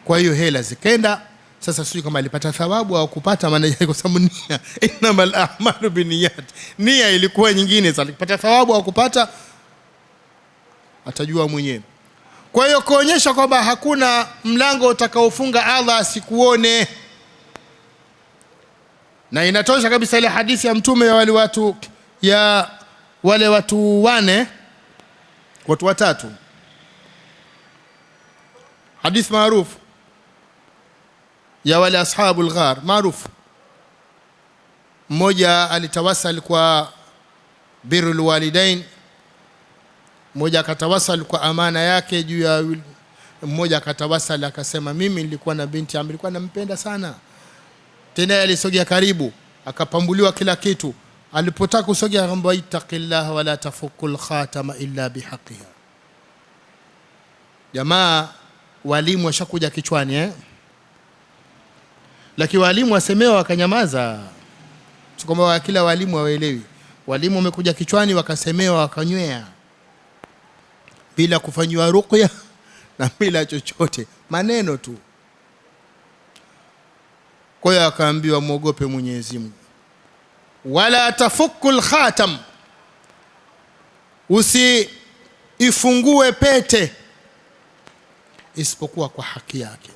Kwa hiyo hela zikenda. Sasa sio kama alipata thawabu au kupata, maana kwa sababu nia, innamal a'malu binniyat, nia ilikuwa nyingine. Sasa alipata thawabu au kupata atajua mwenyewe. Kwa hiyo kuonyesha kwamba hakuna mlango utakaofunga Allah asikuone. Na inatosha kabisa ile hadithi ya mtume ya wale watu watatu, hadithi maarufu ya wale ashabul ghar maarufu. Mmoja alitawasal kwa birrul walidain, mmoja akatawasal kwa amana yake juu ya, mmoja akatawasal akasema mimi nilikuwa na binti ambaye nilikuwa nampenda sana, tena alisogea karibu akapambuliwa kila kitu. Alipotaka kusogea akamwambia ittaqillaha wala tafukul khatama illa bihaqiha. Jamaa walimu washakuja kichwani lakini walimu wasemewa wakanyamaza. Tukomba kila walimu waelewi. Walimu wamekuja kichwani wakasemewa wakanywea bila kufanywa ruqya na bila chochote, maneno tu. Kwa hiyo akaambiwa muogope Mwenyezi Mungu, wala tafukul khatam, usiifungue pete isipokuwa kwa haki yake.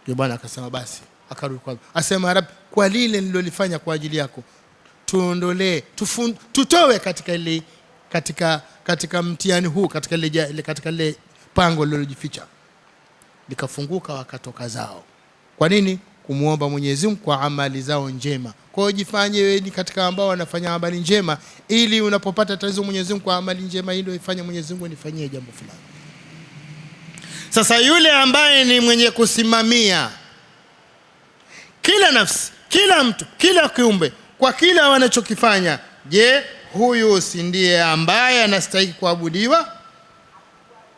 Ndio bwana akasema basi, akarudi kwa asema Rabbi, kwa lile nilolifanya kwa ajili yako tuondolee, tutowe katika ile katika mtihani huu, katika ile pango lilojificha. Likafunguka wakatoka zao. Kwa nini? Kumuomba Mwenyezi Mungu kwa amali zao njema. Kwa hiyo jifanye wewe ni katika ambao wanafanya amali njema, ili unapopata tatizo Mwenyezi Mungu kwa amali njema hii ndio ifanye Mwenyezi Mungu nifanyie jambo fulani. Sasa yule ambaye ni mwenye kusimamia kila nafsi, kila mtu, kila kiumbe kwa kila wanachokifanya, je, huyu si ndiye ambaye anastahili kuabudiwa?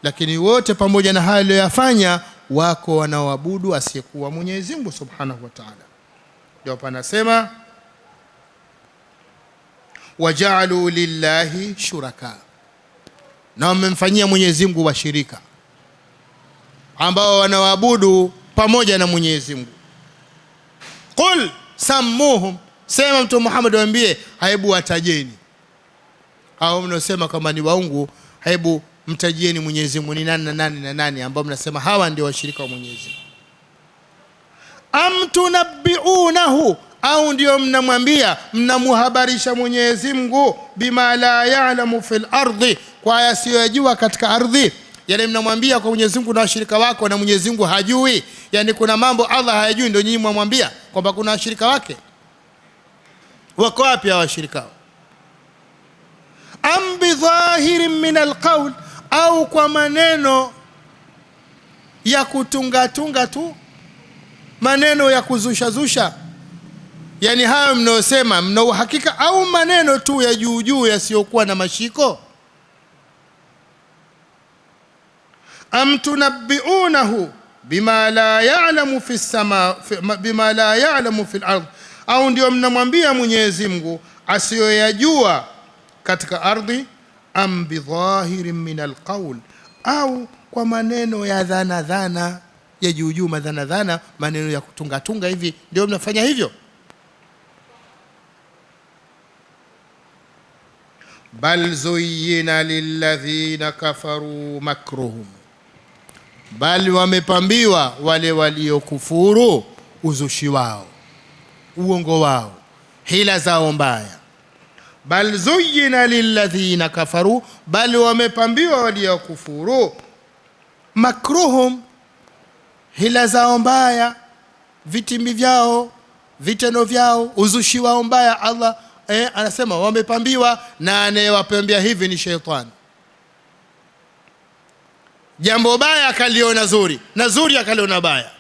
Lakini wote pamoja na hayo aliyofanya wako wanaoabudu asiyekuwa Mwenyezi Mungu Subhanahu wa Ta'ala. Ndio panasema waja'alu lillahi shuraka, na wamemfanyia Mwenyezi Mungu washirika ambao wanaabudu pamoja na Mwenyezi Mungu. Qul sammuhum, sema Mtume Muhammad waambie, hebu watajeni hao mnaosema kama ni waungu, hebu mtajieni Mwenyezi Mungu ni nani na nani na nani ambao mnasema hawa ndio washirika wa Mwenyezi Mungu. Am tunabbiunahu, au ndio mnamwambia mnamuhabarisha Mwenyezi Mungu bima la ya'lamu fil ardi, kwa yasiyojua katika ardhi. Yale mnamwambia kwa Mwenyezi Mungu na washirika wako na Mwenyezi Mungu hajui, yani kuna mambo Allah hayajui ndio nyinyi mwamwambia kwamba kuna washirika wake. Wako wapi hao washirika? Am bidhahirin min alqawl, au kwa maneno ya kutunga tu, maneno ya kuzusha, yani hayo mnaosema mna uhakika, au maneno tu ya juu yasiyokuwa na mashiko? Am tunabbiunahu bima la ya'lamu fi sama bima la ya'lamu fil ardh, au ndio mnamwambia Mwenyezi Mungu asiyoyajua katika ardhi? Am bidhahirin min alqawl, au kwa maneno ya dhana ya juu madhana, maneno ya kutunga hivi ndio mnafanya hivyo? Bal zuyyina lilladhina kafaru makruhum, bali wamepambiwa wale waliokufuru uzushi wao, uongo wao, hila zao mbaya. Bal zuyyina lilladhina kafaru, bali wamepambiwa waliokufuru makruhum, hila zao mbaya, vitimbi vyao, vitendo vyao, uzushi wao mbaya. Allah anasema wamepambiwa, na anayewapambia hivi ni Sheitani. Jambo baya akaliona zuri, na zuri akaliona baya.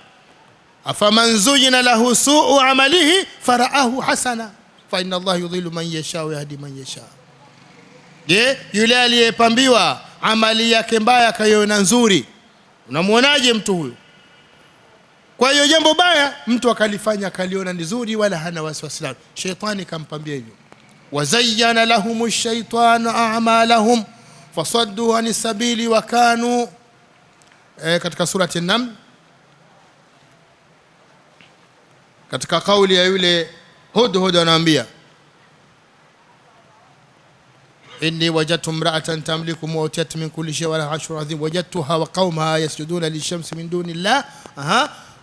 Afaman zuyyina lahu su'u amalihi faraahu hasana fa inna Allah yudhillu man yasha wa yahdi man yasha. Je, yule aliyepambiwa amali yake mbaya akaiona nzuri, unamuonaje mtu huyo? Kwa hiyo jambo baya mtu akalifanya akaliona ni zuri, wala hana wasiwasi. Sheitani kampambia hivyo. Wazayyana lahumush shaitanu a'malahum fasaddu anis sabili wa kanu, katika surati an-Naml, katika kauli ya yule Hudhud anaambia inni wajadtu imra'atan tamliku wa utiyat min kulli shay'in wa laha 'arshun 'azim wajadtuha wa qaumaha yasjuduna lish-shamsi min dunillah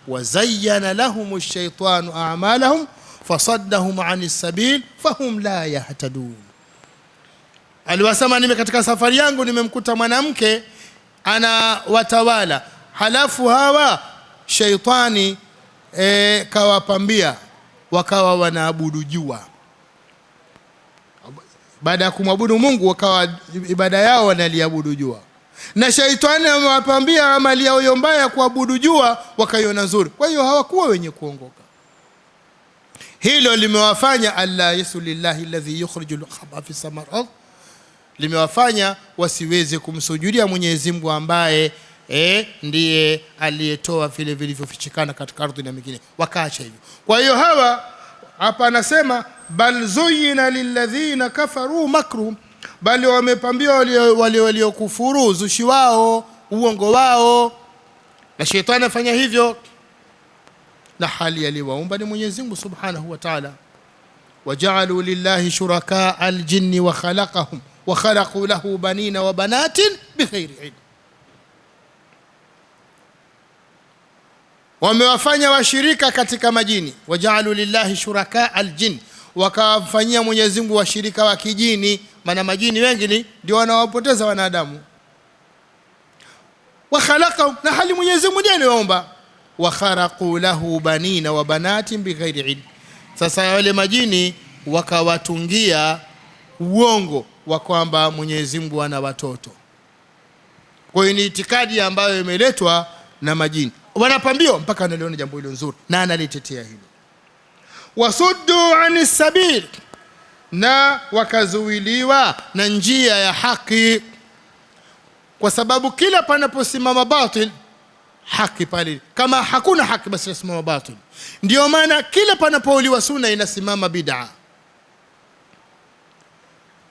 wazayyana lahumush shaitanu a'malahum fasaddahum 'anis sabil fahum la yahtadun. Aliwasema nime katika safari yangu nimemkuta mwanamke ana watawala, halafu hawa shaitani kawapambia wakawa wanaabudu jua. Baada ya kumwabudu Mungu wakawa ibada yao wanaliabudu jua, na shaitani amewapambia amali yao mbaya kuabudu jua wakaiona nzuri. Kwa hiyo hawakuwa wenye kuongoka. Hilo limewafanya alla yasulillahi alladhi yukhrijul khab'a fi samar, limewafanya wasiweze kumsujudia Mwenyezi Mungu ambaye ndiye aliyetoa vile vilivyofichikana katika ardhi na mingine, wakaacha hivyo. Kwa hiyo hawa hapa anasema bal zuyina lilladhina kafaru makru, bali wamepambiwa wale waliokufuru uzushi wao, uongo wao, na shetani afanya hivyo na hali aliwaumba ni Mwenyezi Mungu Subhanahu wa Ta'ala. Waja'alu lillahi shuraka aljinni wa khalaqahum wa khalaqu lahu banina wa banatin bighairi ilm, wamewafanya washirika katika majini. Waja'alu lillahi shuraka aljin, wakawafanyia Mwenyezi Mungu washirika wa kijini, maana majini wengi ndio wanawapoteza wanadamu. Wa khalaqahum, na hali Mwenyezi Mungu ndiye aliwaumba. Wa kharaqu lahu banina wa banatin bighairi ilm, sasa wale majini wakawatungia uongo wa kwamba Mwenyezi Mungu ana watoto. Kwa hiyo ni itikadi ambayo imeletwa na majini, wanapambiwa mpaka analiona jambo hilo nzuri na analitetea hilo. Wasuddu anis sabil, na wakazuiliwa na njia ya haki, kwa sababu kila panaposimama batil haki pale, kama hakuna haki basi inasimama batil. Ndio maana kila panapouliwa sunna inasimama bid'a.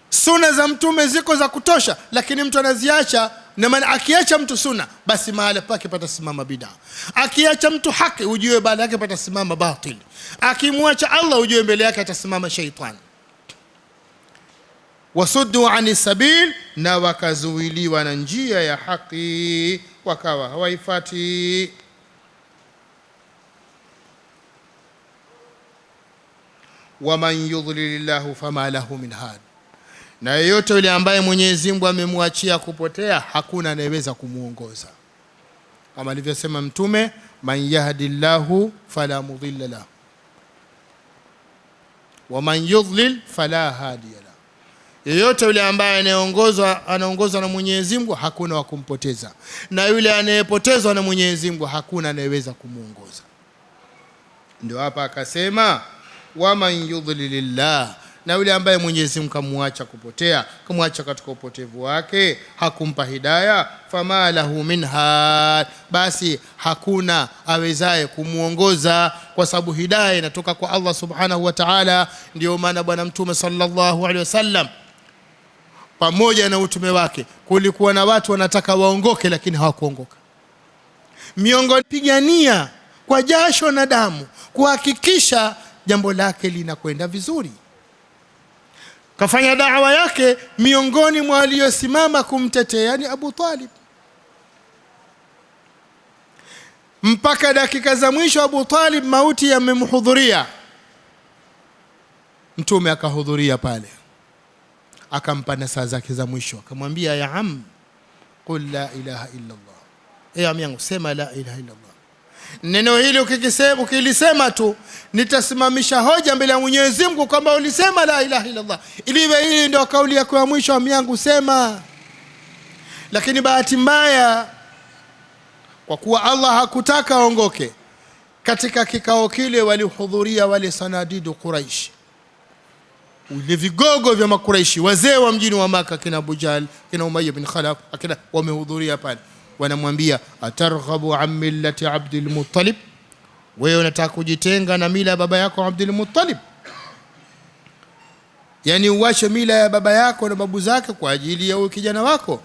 Sunna za mtume ziko za kutosha, lakini mtu anaziacha, na maana akiacha mtu sunna basi mahali pake patasimama bid'a. Akiacha mtu haki ujue baada yake patasimama batil. Akimwacha Allah ujue mbele yake atasimama shaitan. Wasuddu anis sabil, na wakazuiliwa na njia ya haki, wakawa hawaifati. Waman yudlilillahu fama lahu min had, na yeyote yule ambaye Mwenyezi Mungu amemwachia kupotea hakuna anayeweza kumuongoza. Kama alivyosema Mtume, man yahdillahu fala mudilla lahu wa man yudlil fala hadiya lahu. Yeyote yule ambaye anaongozwa na Mwenyezi Mungu hakuna wa kumpoteza, na yule anayepotezwa na Mwenyezi Mungu hakuna anayeweza kumuongoza. Ndio hapa akasema waman yudlilillah, na yule ambaye Mwenyezi Mungu kamwacha kupotea, kamwacha katika upotevu wake, hakumpa hidayah, fama lahu min had, basi hakuna awezaye kumuongoza, kwa sababu hidayah inatoka kwa Allah Subhanahu wa Ta'ala. Ndio maana bwana Mtume sallallahu alaihi wasallam pamoja na utume wake kulikuwa na watu wanataka waongoke lakini hawakuongoka. Miongoni pigania kwa jasho na damu kuhakikisha jambo lake linakwenda vizuri. Kafanya da'wa yake, miongoni mwa waliosimama kumtetea ni Abu Talib. Mpaka dakika za mwisho Abu Talib mauti yamemhudhuria, Mtume akahudhuria pale, akampa nasaha zake za mwisho, akamwambia ya am qul la ilaha illa Allah, ami yangu sema la ilaha illa Allah. Neno hili ukilisema tu nitasimamisha hoja mbele ya Mwenyezi Mungu kwamba ulisema la ilaha illa Allah. Hili ndio kauli yako ya mwisho, ami yangu sema. Lakini bahati mbaya, kwa kuwa Allah hakutaka aongoke, katika kikao kile walihudhuria wale sanadidu Quraish, wale vigogo vya Makuraishi, wazee wa mjini wa Maka, kina Abu Jahl, kina Umayya bin Khalaf, akina wamehudhuria pale. Wanamwambia atarghabu an millati Abdul Muttalib, wewe unataka kujitenga na mila ya baba yako Abdul Muttalib, yani uache mila ya baba yako na babu zake kwa ajili ya kijana wako.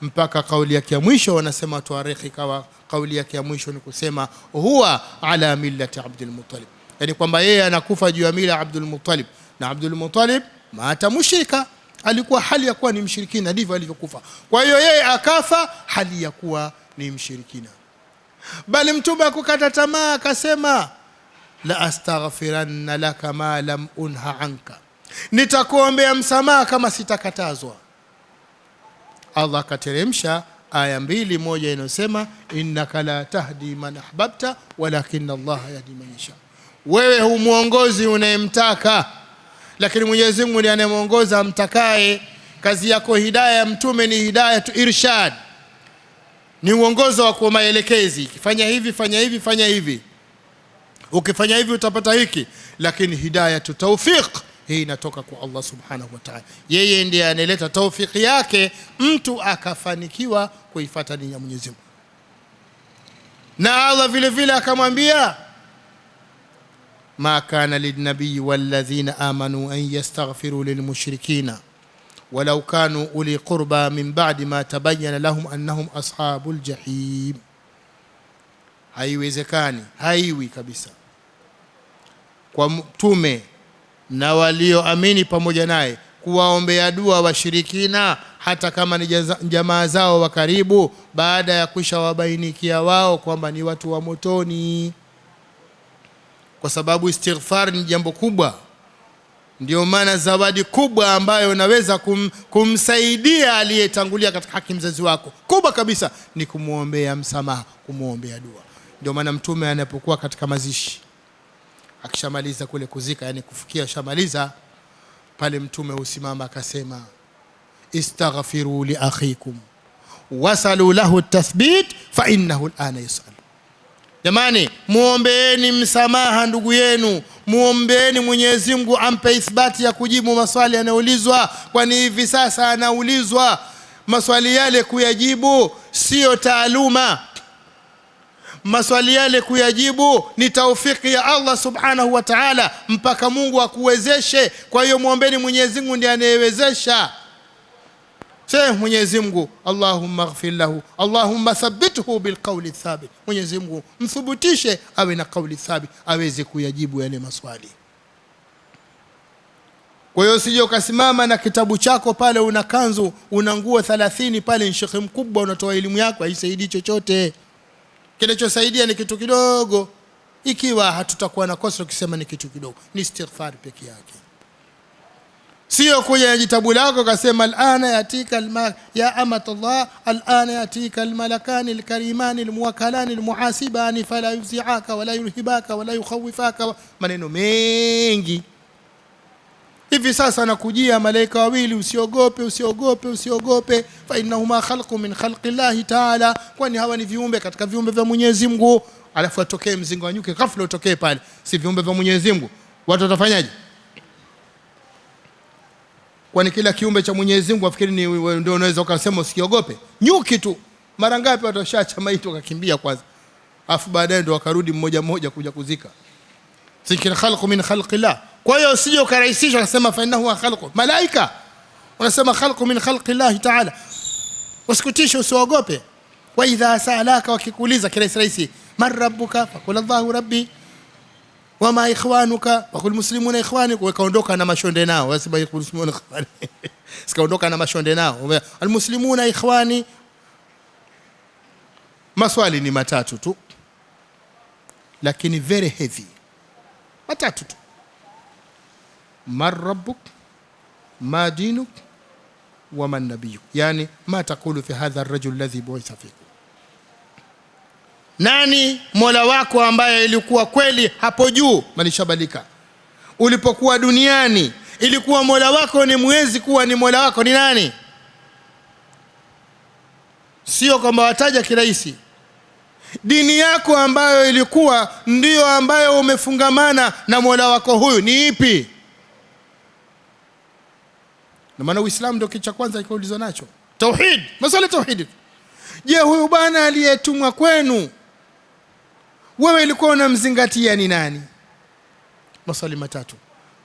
Mpaka kauli yake ya mwisho wanasema tuarikhi, kawa kauli yake ya mwisho ni kusema huwa ala millati Abdul Muttalib, yani kwamba yeye anakufa juu ya mila ya Abdul Muttalib, na Abdul Muttalib mata mushrika, alikuwa hali ya kuwa ni mshirikina, ndivyo alivyokufa. Kwa hiyo yeye akafa hali ya kuwa ni mshirikina. Bali Mtume akukata tamaa, akasema la astaghfiranna laka ma lam unha anka, nitakuombea msamaha kama sitakatazwa. Allah akateremsha aya mbili, moja inasema innaka la tahdi man ahbabta walakin Allah yahdi man yasha. Wewe humuongozi unayemtaka, lakini Mwenyezi Mungu ndiye anayemuongoza amtakaye. Kazi yako hidayah ya mtume ni hidayatu irshad, ni uongozo wa kwa maelekezi. Fanya hivi, fanya hivi, fanya hivi, ukifanya hivi utapata hiki. Lakini hidayatu tawfiq, hii inatoka kwa Allah subhanahu wa ta'ala. Yeye ndiye analeta tawfiki yake mtu akafanikiwa kuifuata dini ya Mwenyezi Mungu. Na Allah vile vile akamwambia ma kana lin-nabiy wal-ladhina amanu an yastaghfiru lil-mushrikina walau kanu uli qurba min ba'di ma tabayyana lahum annahum ashabul jahim. Haiwezekani, haiwi kabisa kwa mtume na walioamini pamoja naye kuwaombea dua washirikina, hata kama ni jamaa zao wa karibu, baada ya kwisha wabainikia wao kwamba ni watu wa motoni. Kwa sababu istighfar ni jambo kubwa. Ndio maana zawadi kubwa ambayo unaweza kumsaidia aliyetangulia katika haki mzazi wako kubwa kabisa ni kumuombea msamaha, kumuombea dua. Ndio maana mtume anapokuwa katika mazishi, akishamaliza kule kuzika, yani kufikia shamaliza pale, mtume usimama akasema istaghfiru li akhikum wasalu lahu at-tathbit fa innahu al-ana yas'al. Jamani, muombeeni msamaha ndugu yenu, muombeeni Mwenyezi Mungu ampe ithbati ya kujibu maswali yanayoulizwa, kwani hivi sasa anaulizwa maswali yale. Kuyajibu sio taaluma, maswali yale kuyajibu ni taufiki ya Allah subhanahu wa ta'ala, mpaka Mungu akuwezeshe. Kwa hiyo muombeeni Mwenyezi Mungu, ndiye anayewezesha. Sema Mwenyezi Mungu, Allahumma ighfir lahu, Allahumma thabbithu bilqawli thabit. Mwenyezi Mungu mthubutishe awe na kauli thabit, aweze kuyajibu yale maswali. Kwa hiyo usije ukasimama na kitabu chako pale, una kanzu, una nguo 30 pale, ni shekhi mkubwa, unatoa elimu yako, haisaidii chochote. Kinachosaidia ni kitu kidogo. Ikiwa hatutakuwa na kosa ukisema ni kitu kidogo, ni istighfar peke yake. Sio kuja na jitabu lako kasema alana yatika ya amatullah, alana yatika almalakani alkarimani almuwakkalani almuhasibani fala yufzi'aka wala yurhibaka wala yukhawifaka. Maneno mengi. Hivi sasa nakujia malaika wawili, usiogope, usiogope, usiogope, fa innahuma khalqu min khalqillahi ta'ala, kwani hawa ni viumbe katika viumbe vya Mwenyezi Mungu. Alafu atokee mzingo wa nyuki ghafla, utokee pale, si viumbe vya Mwenyezi Mungu, watu watafanyaje? Kwani kila kiumbe cha Mwenyezi Mungu afikiri ni ndio unaweza ukasema usiogope? Nyuki tu mara ngapi watashaacha maiti wakakimbia kwanza, afu baadaye ndio wakarudi mmoja mmoja kuja kuzika. Sikil khalqu min khalqillah. Kwa hiyo usije ukarahisisha ukasema fa innahu khalqu malaika, unasema khalqu min khalqillahi ta'ala. Usikutishe, usiogope. Wa idha sa'alaka, wakikuuliza kila rahisi, man rabbuka faqul Allahu rabbi wama ikhwanuka faqul muslimuna ikhwani. Wakaondoka na mashonde nao, wasema muslimuna ikhwani sikaondoka na mashonde nao, almuslimuna ikhwani. Maswali ni matatu tu, lakini very heavy. Matatu tu: man rabbuk, ma dinuk, wa man nabiyuk. Yani ma taqulu fi hadha ar-rajul alladhi bu'itha fikum. Nani Mola wako ambaye ilikuwa kweli hapo juu malishabalika ulipokuwa duniani, ilikuwa Mola wako ni mwezi kuwa ni Mola wako ni nani? Sio kwamba wataja kirahisi. Dini yako ambayo ilikuwa ndiyo ambayo umefungamana na Mola wako huyu ni ipi? Na maana Uislamu ndio kitu cha kwanza kikaulizwa nacho, tauhid, masala tauhid. Je, huyu bwana aliyetumwa kwenu wewe ilikuwa unamzingatia ni nani? Maswali matatu.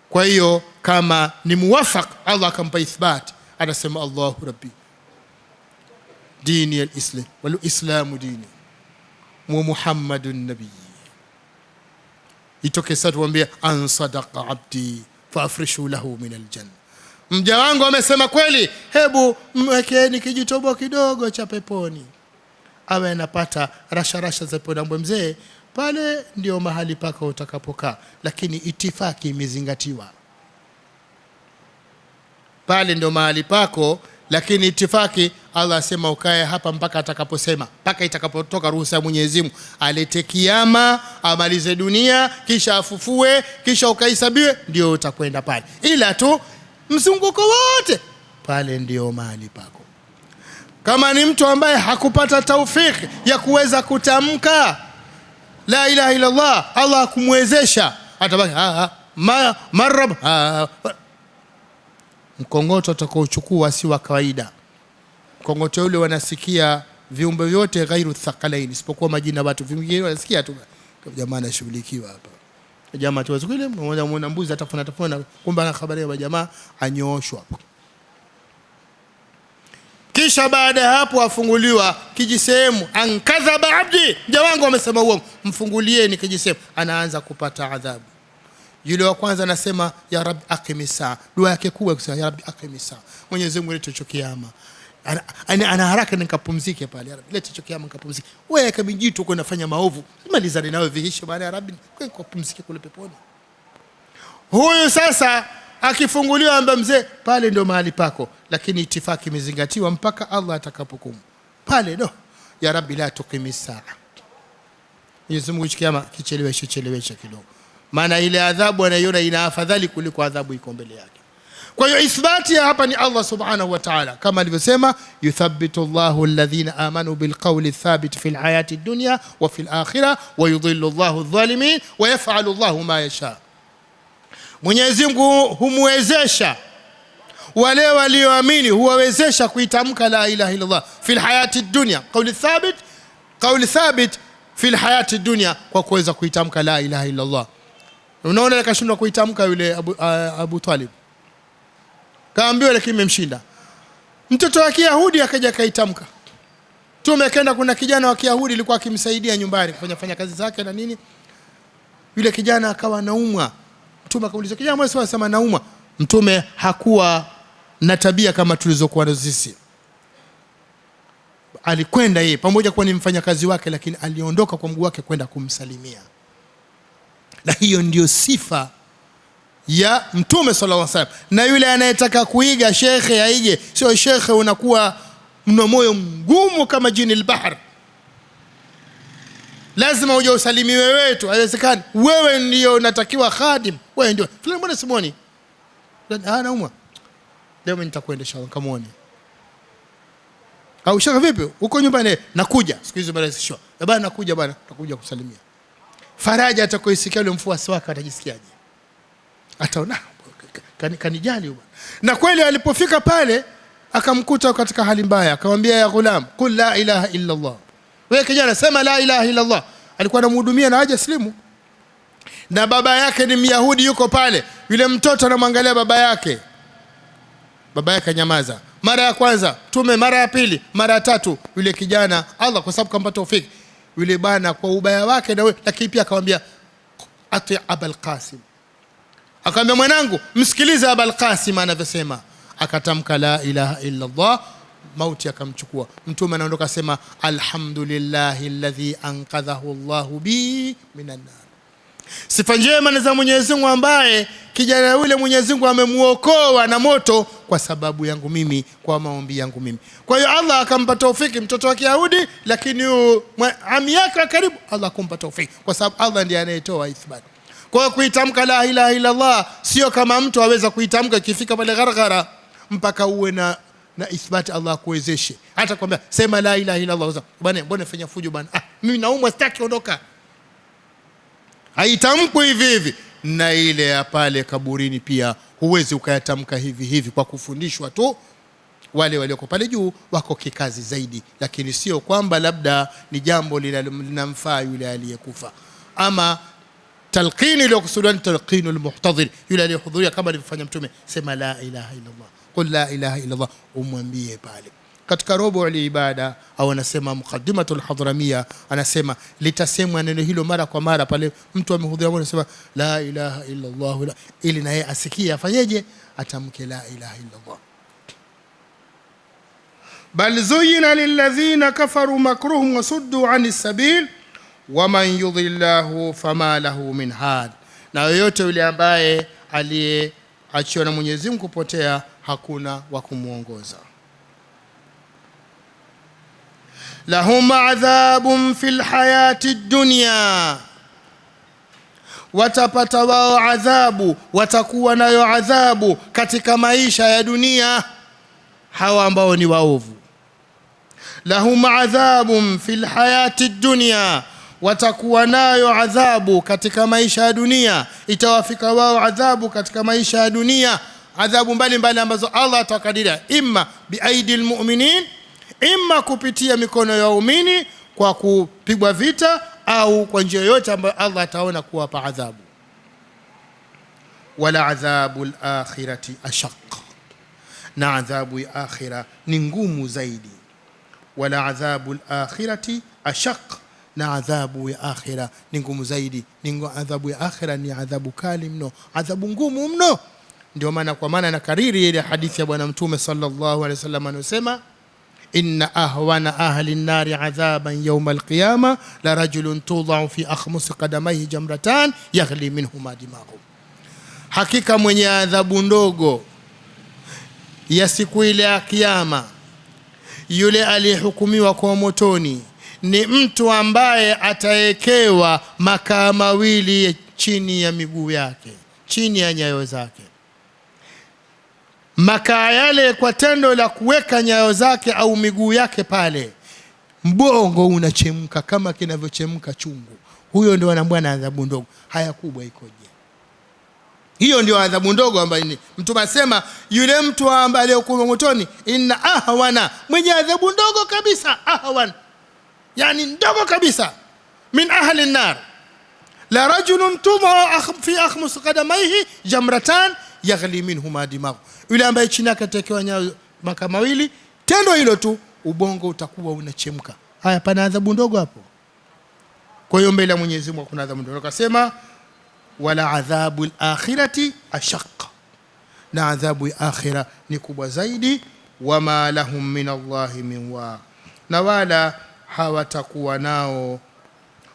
Kwa hiyo kama ni muwafaq, Allah akampa ithbat, anasema Allahu rabbi dini al-islam wal islamu dini wa Muhammadun nabii. Itoke sasa tuambie an sadaqa abdi fa afrishu lahu min aljanna. Mja wangu amesema kweli, hebu mwekeni kijitobo kidogo cha peponi, awe anapata rasha za peponi. Mzee pale ndio mahali paka utakapokaa, lakini itifaki imezingatiwa. Pale ndio mahali pako lakini itifaki Allah asema ukae hapa mpaka atakaposema, mpaka itakapotoka ruhusa ya Mwenyezi Mungu alete kiyama, amalize dunia, kisha afufue, kisha ukahesabiwe, ndio utakwenda pale. Ila tu mzunguko wote pale ndio mahali pako. Kama ni mtu ambaye hakupata taufiki ya kuweza kutamka la ilaha illa Allah, Allah akumwezesha, atabaki marab mkongoto utakaochukua si wa kawaida. Mkongoto ule wanasikia viumbe vyote ghairu thaqalain, isipokuwa majina watu vingine wanasikia tu. Jamaa anashughulikiwa hapa, jamaa tu wazikile mmoja muona mbuzi atafuna kumbe ana habari ya jamaa anyooshwa hapo. Kisha baada ya hapo afunguliwa kijisehemu, ankadhaba abdi, mja wangu amesema uongo, mfungulieni kijisehemu. Anaanza kupata adhabu. Yule wa kwanza anasema ya Rabbi aqimisa, dua yake kubwa kusema ya Rabbi aqimisa, Mwenyezi Mungu lete kiyama. Ana haraka nikapumzike pale, ya Rabbi lete kiyama nikapumzike. Wewe kama jitu uko unafanya maovu, malizane nawe vihisho baada ya Rabbi nikapumzike kule peponi. Huyu sasa akifunguliwa amba mzee pale ndio mahali pako, lakini itifaki imezingatiwa mpaka Allah atakapokumu pale. No, ya Rabbi la tuqimisa, Mwenyezi Mungu kiyama kichelewesha kidogo, maana ile adhabu anaiona ina afadhali kuliko adhabu iko mbele yake. Kwa hiyo ithbati ya hapa ni Allah subhanahu wa ta'ala, kama alivyosema yuthabbitu Allahu alladhina amanu bilqawli thabit fil hayati dunya wa fil akhirah wa yudhillu Allahu adh-dhalimin wa yaf'alu Allahu ma yasha. Mwenyezi Mungu humwezesha wale walioamini, huwawezesha kuitamka la ilaha illa Allah fil hayati dunya, qawli thabit fil hayati dunya, kwa kuweza kuitamka la ilaha illa Allah. Unaona akashindwa kuitamka yule Abu Talib, kaambiwa lakini imemshinda. Mtoto wa Kiyahudi akaja kaitamka. Mtume akaenda, kuna kijana wa Kiyahudi alikuwa akimsaidia nyumbani kufanya kazi zake na nini. Yule kijana akawa naumwa. Mtume akauliza, kijana mmoja anasema naumwa. Mtume hakuwa na tabia kama tulizokuwa nazo sisi. Alikwenda yeye pamoja kwa ni mfanyakazi wake, lakini aliondoka kwa mguu wake kwenda kumsalimia. Na hiyo ndio sifa ya Mtume sallallahu alaihi wasallam. Na yule anayetaka kuiga shekhe aige, sio shekhe unakuwa mna moyo mgumu kama jini al-bahr. Lazima uje usalimiwe wetu, haiwezekani. Wewe ndio unatakiwa khadim, wewe ndio. Fulani mbona simuoni? Naumwa. Leo nitakwenda inshallah kamuone. Au shaka vipi? Uko nyumbani? Nakuja. Siku hizo bado sio. Bwana nakuja bwana, tutakuja kusalimia. Faraja atakoisikia yule mfuasi wake atajisikiaje? Ataona kanijali bwana. Na kweli alipofika pale akamkuta katika hali mbaya, akamwambia ya ghulam, qul la ilaha illa Allah. Wewe kijana sema la ilaha illa Allah. Alikuwa anamhudumia na haja slimu. Na baba yake ni Myahudi yuko pale. Yule mtoto anamwangalia baba yake. Baba yake nyamaza. Mara ya kwanza, Mtume mara ya pili, mara ya tatu, yule kijana Allah kwa sababu kampata ufiki. Yule bana kwa ubaya wake na wewe, lakini pia akamwambia ati Abul Qasim. Akamwambia mwanangu, msikilize Abul Qasim anavyosema. Akatamka la ilaha illa Allah, mauti akamchukua. Mtume anaondoka sema alhamdulillahi alladhi anqadhahu Allahu bi minan nar. Sifa njema ni za Mwenyezi Mungu ambaye kijana yule Mwenyezi Mungu amemuokoa na moto kwa sababu yangu mimi, kwa maombi yangu mimi. Kwa hiyo Allah akampa taufiki mtoto wa Kiyahudi, lakini ami yake karibu Allah akampa taufiki kwa sababu Allah ndiye anayetoa ithibati. Kwa hiyo kuitamka la ilaha illa Allah sio kama mtu aweza kuitamka ikifika pale gargara, mpaka uwe na ithibati Allah kuwezeshe. Hata kwambia sema la ilaha illa Allah, bwana mbona fanya fujo bwana, mimi naumwa sitaki ondoka. Haitamkwi hivi hivi. Na ile ya pale kaburini pia huwezi ukayatamka hivi hivi kwa kufundishwa tu. Wale walioko pale juu wako kikazi zaidi, lakini sio kwamba labda ni jambo linamfaa yule aliyekufa. Ama talqini ile kusudiwa ni talqinul muhtadhir, yule aliyehudhuria kama alivyofanya Mtume, sema la ilaha illa Allah, qul la ilaha illa Allah, umwambie pale. Katika robo ya ibada au anasema muqaddimatul hadramia, anasema litasemwa neno hilo mara kwa mara pale mtu amehudhuria, anasema la ilaha illa Allah, ili naye asikie afanyeje, atamke la ilaha illa Allah. Bal zuyina lilladhina kafaru makruhum wasuddu anis sabil waman yudhillahu fama lahu min had. Na yoyote yule ambaye aliyeachiwa na Mwenyezi Mungu kupotea, hakuna wa kumuongoza. lahum adhabun fil hayati dunya, watapata wao adhabu, watakuwa nayo adhabu katika maisha ya dunia, hawa ambao ni waovu. Lahum adhabun fil hayati dunya, watakuwa nayo adhabu katika maisha ya dunia, itawafika wao adhabu katika maisha ya dunia, adhabu mbalimbali ambazo Allah atakadiria, imma biaidil mu'minin, imma kupitia mikono ya waumini kwa kupigwa vita, au kwa njia yote ambayo Allah ataona kuwapa adhabu. Wala adhabul akhirati ashaq, na adhabu ya akhira ni ngumu zaidi. Wala adhabul akhirati ashaq, na adhabu ya akhira ni ngumu zaidi. Adhabu ya akhira ni adhabu kali mno, adhabu ngumu mno. Ndio maana kwa maana na kariri ile hadithi ya bwana mtume sallallahu alaihi wasallam anasema, inna ahwana ahli an-nari adhaban yawm al-qiyamah la rajulun tudau fi akhmus qadamayhi jamratan yaghli minhuma dimaghu, hakika mwenye adhabu ndogo ya siku ile ya kiyama, yule aliyehukumiwa kwa motoni, ni mtu ambaye ataekewa makaa mawili chini ya miguu yake, chini ya nyayo zake. Makaa yale kwa tendo la kuweka nyayo zake au miguu yake pale, mbongo unachemka kama kinavyochemka chungu. Huyo ndio anaambia adhabu ndogo. Haya kubwa ikoje? Hiyo ndio adhabu ndogo ambayo Mtume asema yule mtu ambaye aliyokuwa motoni, inna ahwana, mwenye adhabu ndogo kabisa, ahwan yani ndogo kabisa, min ahli an-nar la rajulun tudha fi akhmus qadamayhi jamratan yaghli minhuma dimaghu, yule ambaye chini yake atakewa nyayo makaa mawili, tendo hilo tu ubongo utakuwa unachemka. Haya, pana adhabu ndogo hapo? Kwa hiyo mbele ya Mwenyezi Mungu kuna adhabu ndogo. Akasema wala adhabul akhirati ashaq, na adhabu ya akhira ni kubwa zaidi. Wama lahum min Allahi min wa, na wala hawatakuwa nao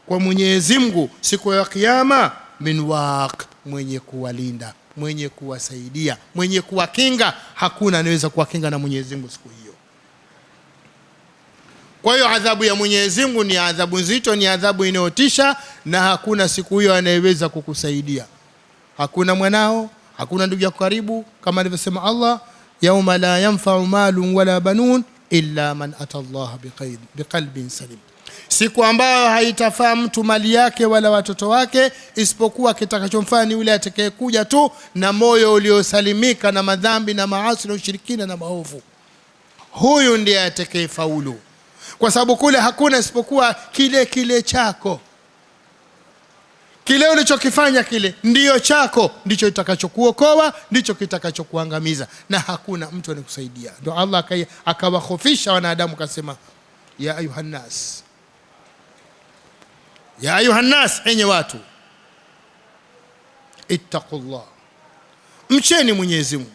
kwa Mwenyezi Mungu siku ya kiyama min waq, mwenye kuwalinda, mwenye kuwasaidia, mwenye kuwakinga. Hakuna anaweza kuwakinga na Mwenyezi Mungu siku hiyo. Kwa hiyo adhabu ya Mwenyezi Mungu ni adhabu nzito, ni adhabu inayotisha, na hakuna siku hiyo anayeweza kukusaidia. Hakuna mwanao, hakuna ndugu yako karibu, kama alivyosema Allah, yauma la yanfa'u malun wala banun illa man ata Allah biqalbin salim, siku ambayo haitafaa mtu mali yake wala watoto wake, isipokuwa kitakachomfaa ni yule atakayekuja tu na moyo uliosalimika na madhambi na maasi na ushirikina na maovu. Huyu ndiye atakayefaulu, kwa sababu kule hakuna isipokuwa kile chako, kile ulichokifanya, kile ndiyo chako, ndicho kitakachokuokoa, ndicho kitakachokuangamiza, na hakuna mtu anayekusaidia. Ndio Allah akawahofisha wanadamu, akasema ya ayuhan nas, ya ayuhan nas, enye watu, ittaqullah, mcheni Mwenyezi Mungu.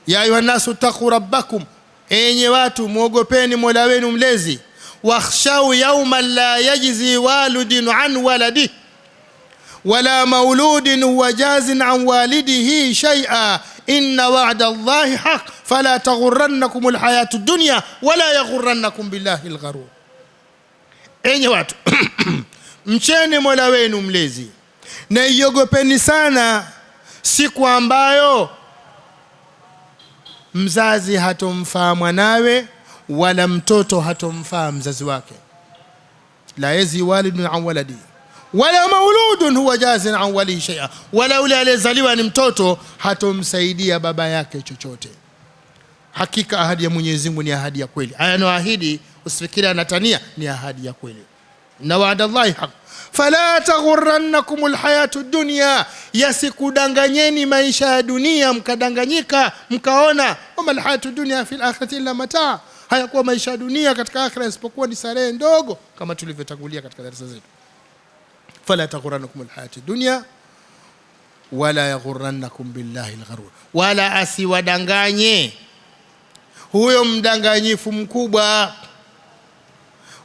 Ya ayuhan nas taqu rabbakum, enye watu muogopeni Mola wenu mlezi. Wakhshau yawman la yajzi walidun an waladihi wala mauludin huwa jazin an walidihi shay'a inna wa'da Allahi haqq fala taghurrannakum alhayatu dunya wala yaghurrannakum billahi algharur. Enyi watu mcheni Mola wenu mlezi, na iogopeni sana siku ambayo mzazi hatomfaa mwanawe wala mtoto hatomfaa mzazi wake. La yazi walidun an waladi wala mauludun huwa jazin an walihi shay'a, wala yule aliyezaliwa ni mtoto hatomsaidia baba yake chochote. Hakika ahadi ya Mwenyezi Mungu ni ahadi ya kweli. Anaahidi, usifikiri anatania, ni ahadi ya kweli. Na wa'dallahi haq fala taghurrannakumul hayatud dunya, yasikudanganyeni maisha ya dunia mkadanganyika mkaona wamal hayatud dunya fil akhirati illa mataa, hayakuwa maisha ya dunia katika akhira isipokuwa ni starehe ndogo, kama tulivyotangulia katika darasa zetu. Fala taghurrannakumul hayatud dunya wala yaghurrannakum billahi algharur, wala asiwadanganye huyo mdanganyifu mkubwa.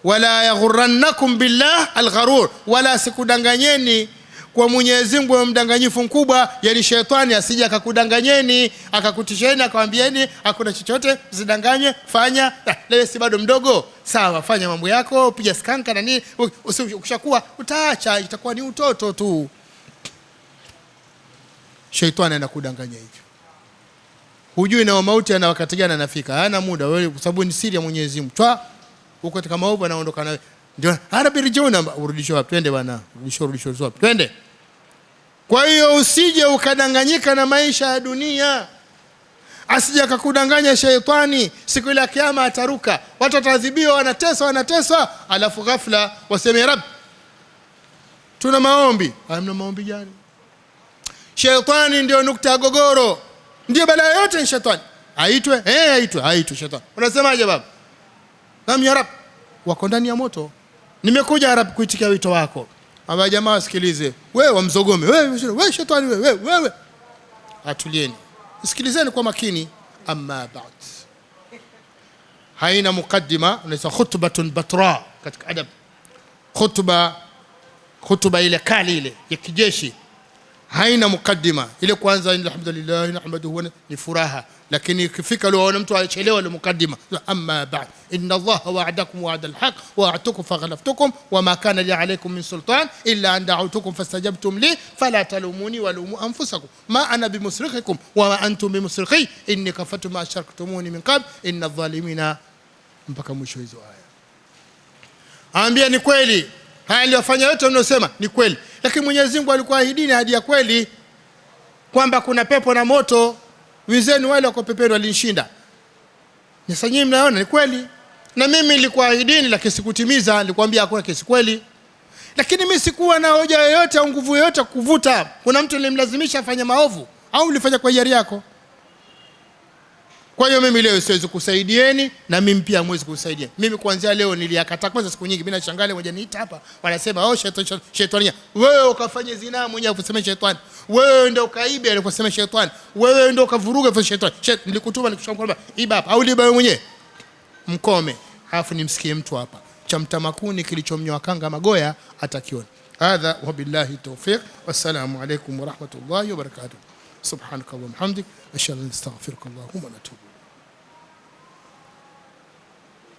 Wala yaghurrannakum billah algharur, wala sikudanganyeni kwa Mwenyezi Mungu mdanganyifu mkubwa, yani shetani asije akakudanganyeni akakutisheni akawaambieni hakuna chochote, msidanganye, fanya leo si bado mdogo, sawa, fanya mambo yako, piga skanka na nini, ukishakuwa utaacha, itakuwa ni utoto tu. Shetani anakudanganya hivyo. Hujui na mauti ana wakati gani anafika, hana muda wewe, kwa sababu ni siri ya Mwenyezi Mungu. Twa uko katika maovu anaondoka nawe, ndio arabi rijuna, urudishwe wapi? Twende bwana, rudishwe wapi? Twende. Kwa hiyo usije ukadanganyika na maisha ya dunia, asije akakudanganya shetani. Siku ile ya kiyama ataruka, watu wataadhibiwa, wanateswa, alafu ghafla waseme Rabb, tuna maombi. Hamna maombi gani? Shetani ndio nukta ya gogoro, ndio balaa yote ni shetani. Aitwe shetani. Unasemaje baba? Naam ya Rabb, wako ndani ya moto. Nimekuja ya Rabb kuitikia wito wako. Aba jamaa wasikilize. Wewe wamzogome. Wewe shetani wewe. Atulieni. Sikilizeni kwa makini. Amma ba'd. Haina mukaddima, unaita khutbatun batra katika adab. Khutba ile kali ile ya kijeshi. Haina mukaddima. Ile kwanza alhamdulillah nahmaduhu ni furaha, lakini ikifika leo mtu achelewa ile mukaddima. Amma ba'd, inna Allaha wa'adakum wa'da al-haq wa'atukum faghlaftukum wama kana li alaykum min sultan illa an da'awtukum fastajabtum li fala talumuni wa lumu anfusakum ma ana bimusrikhikum wa antum bimusrikhi inni kafartu ma asharaktumuni min qabl inna adh-dhalimina, mpaka mwisho hizo aya. Ambia ni kweli haya aliyofanya yote mnaosema ni kweli, lakini Mwenyezi Mungu alikuwa ahidini hadi ya kweli kwamba kuna pepo na moto, wizenu wale wako peponi walinishinda. Sasa nyinyi mnaona ni kweli, na mimi nilikuwa ahidini lakini sikutimiza, nilikwambia hakuna kesi kweli, lakini mimi sikuwa na hoja yoyote au nguvu yoyote kuvuta. Kuna mtu nilimlazimisha afanye maovu au ulifanya kwa hiari yako? Kwa hiyo mimi leo siwezi kusaidieni na mimi pia hamwezi kusaidia. Mimi kuanzia leo niliyakata kwanza siku nyingi. Mimi nashangaa moja niita hapa wanasema shetani. Wewe ukafanya zinaa mwenyewe kusema shetani. Wewe ndio ukaibe alikusema shetani. Wewe ndio ukavuruga kwa shetani. Nilikutuma nikushauri kwamba iba hapa au liba wewe mwenyewe. Mkome. Alafu nimsikie mtu hapa. Cha mtamakuni kilichomnyoa kanga magoya atakiona. Hadha wa billahi tawfiq. Wassalamu alaykum wa rahmatullahi wa barakatuh. Subhanakallahumma hamdik ashhadu an la ilaha illa anta astaghfiruka wa atubu.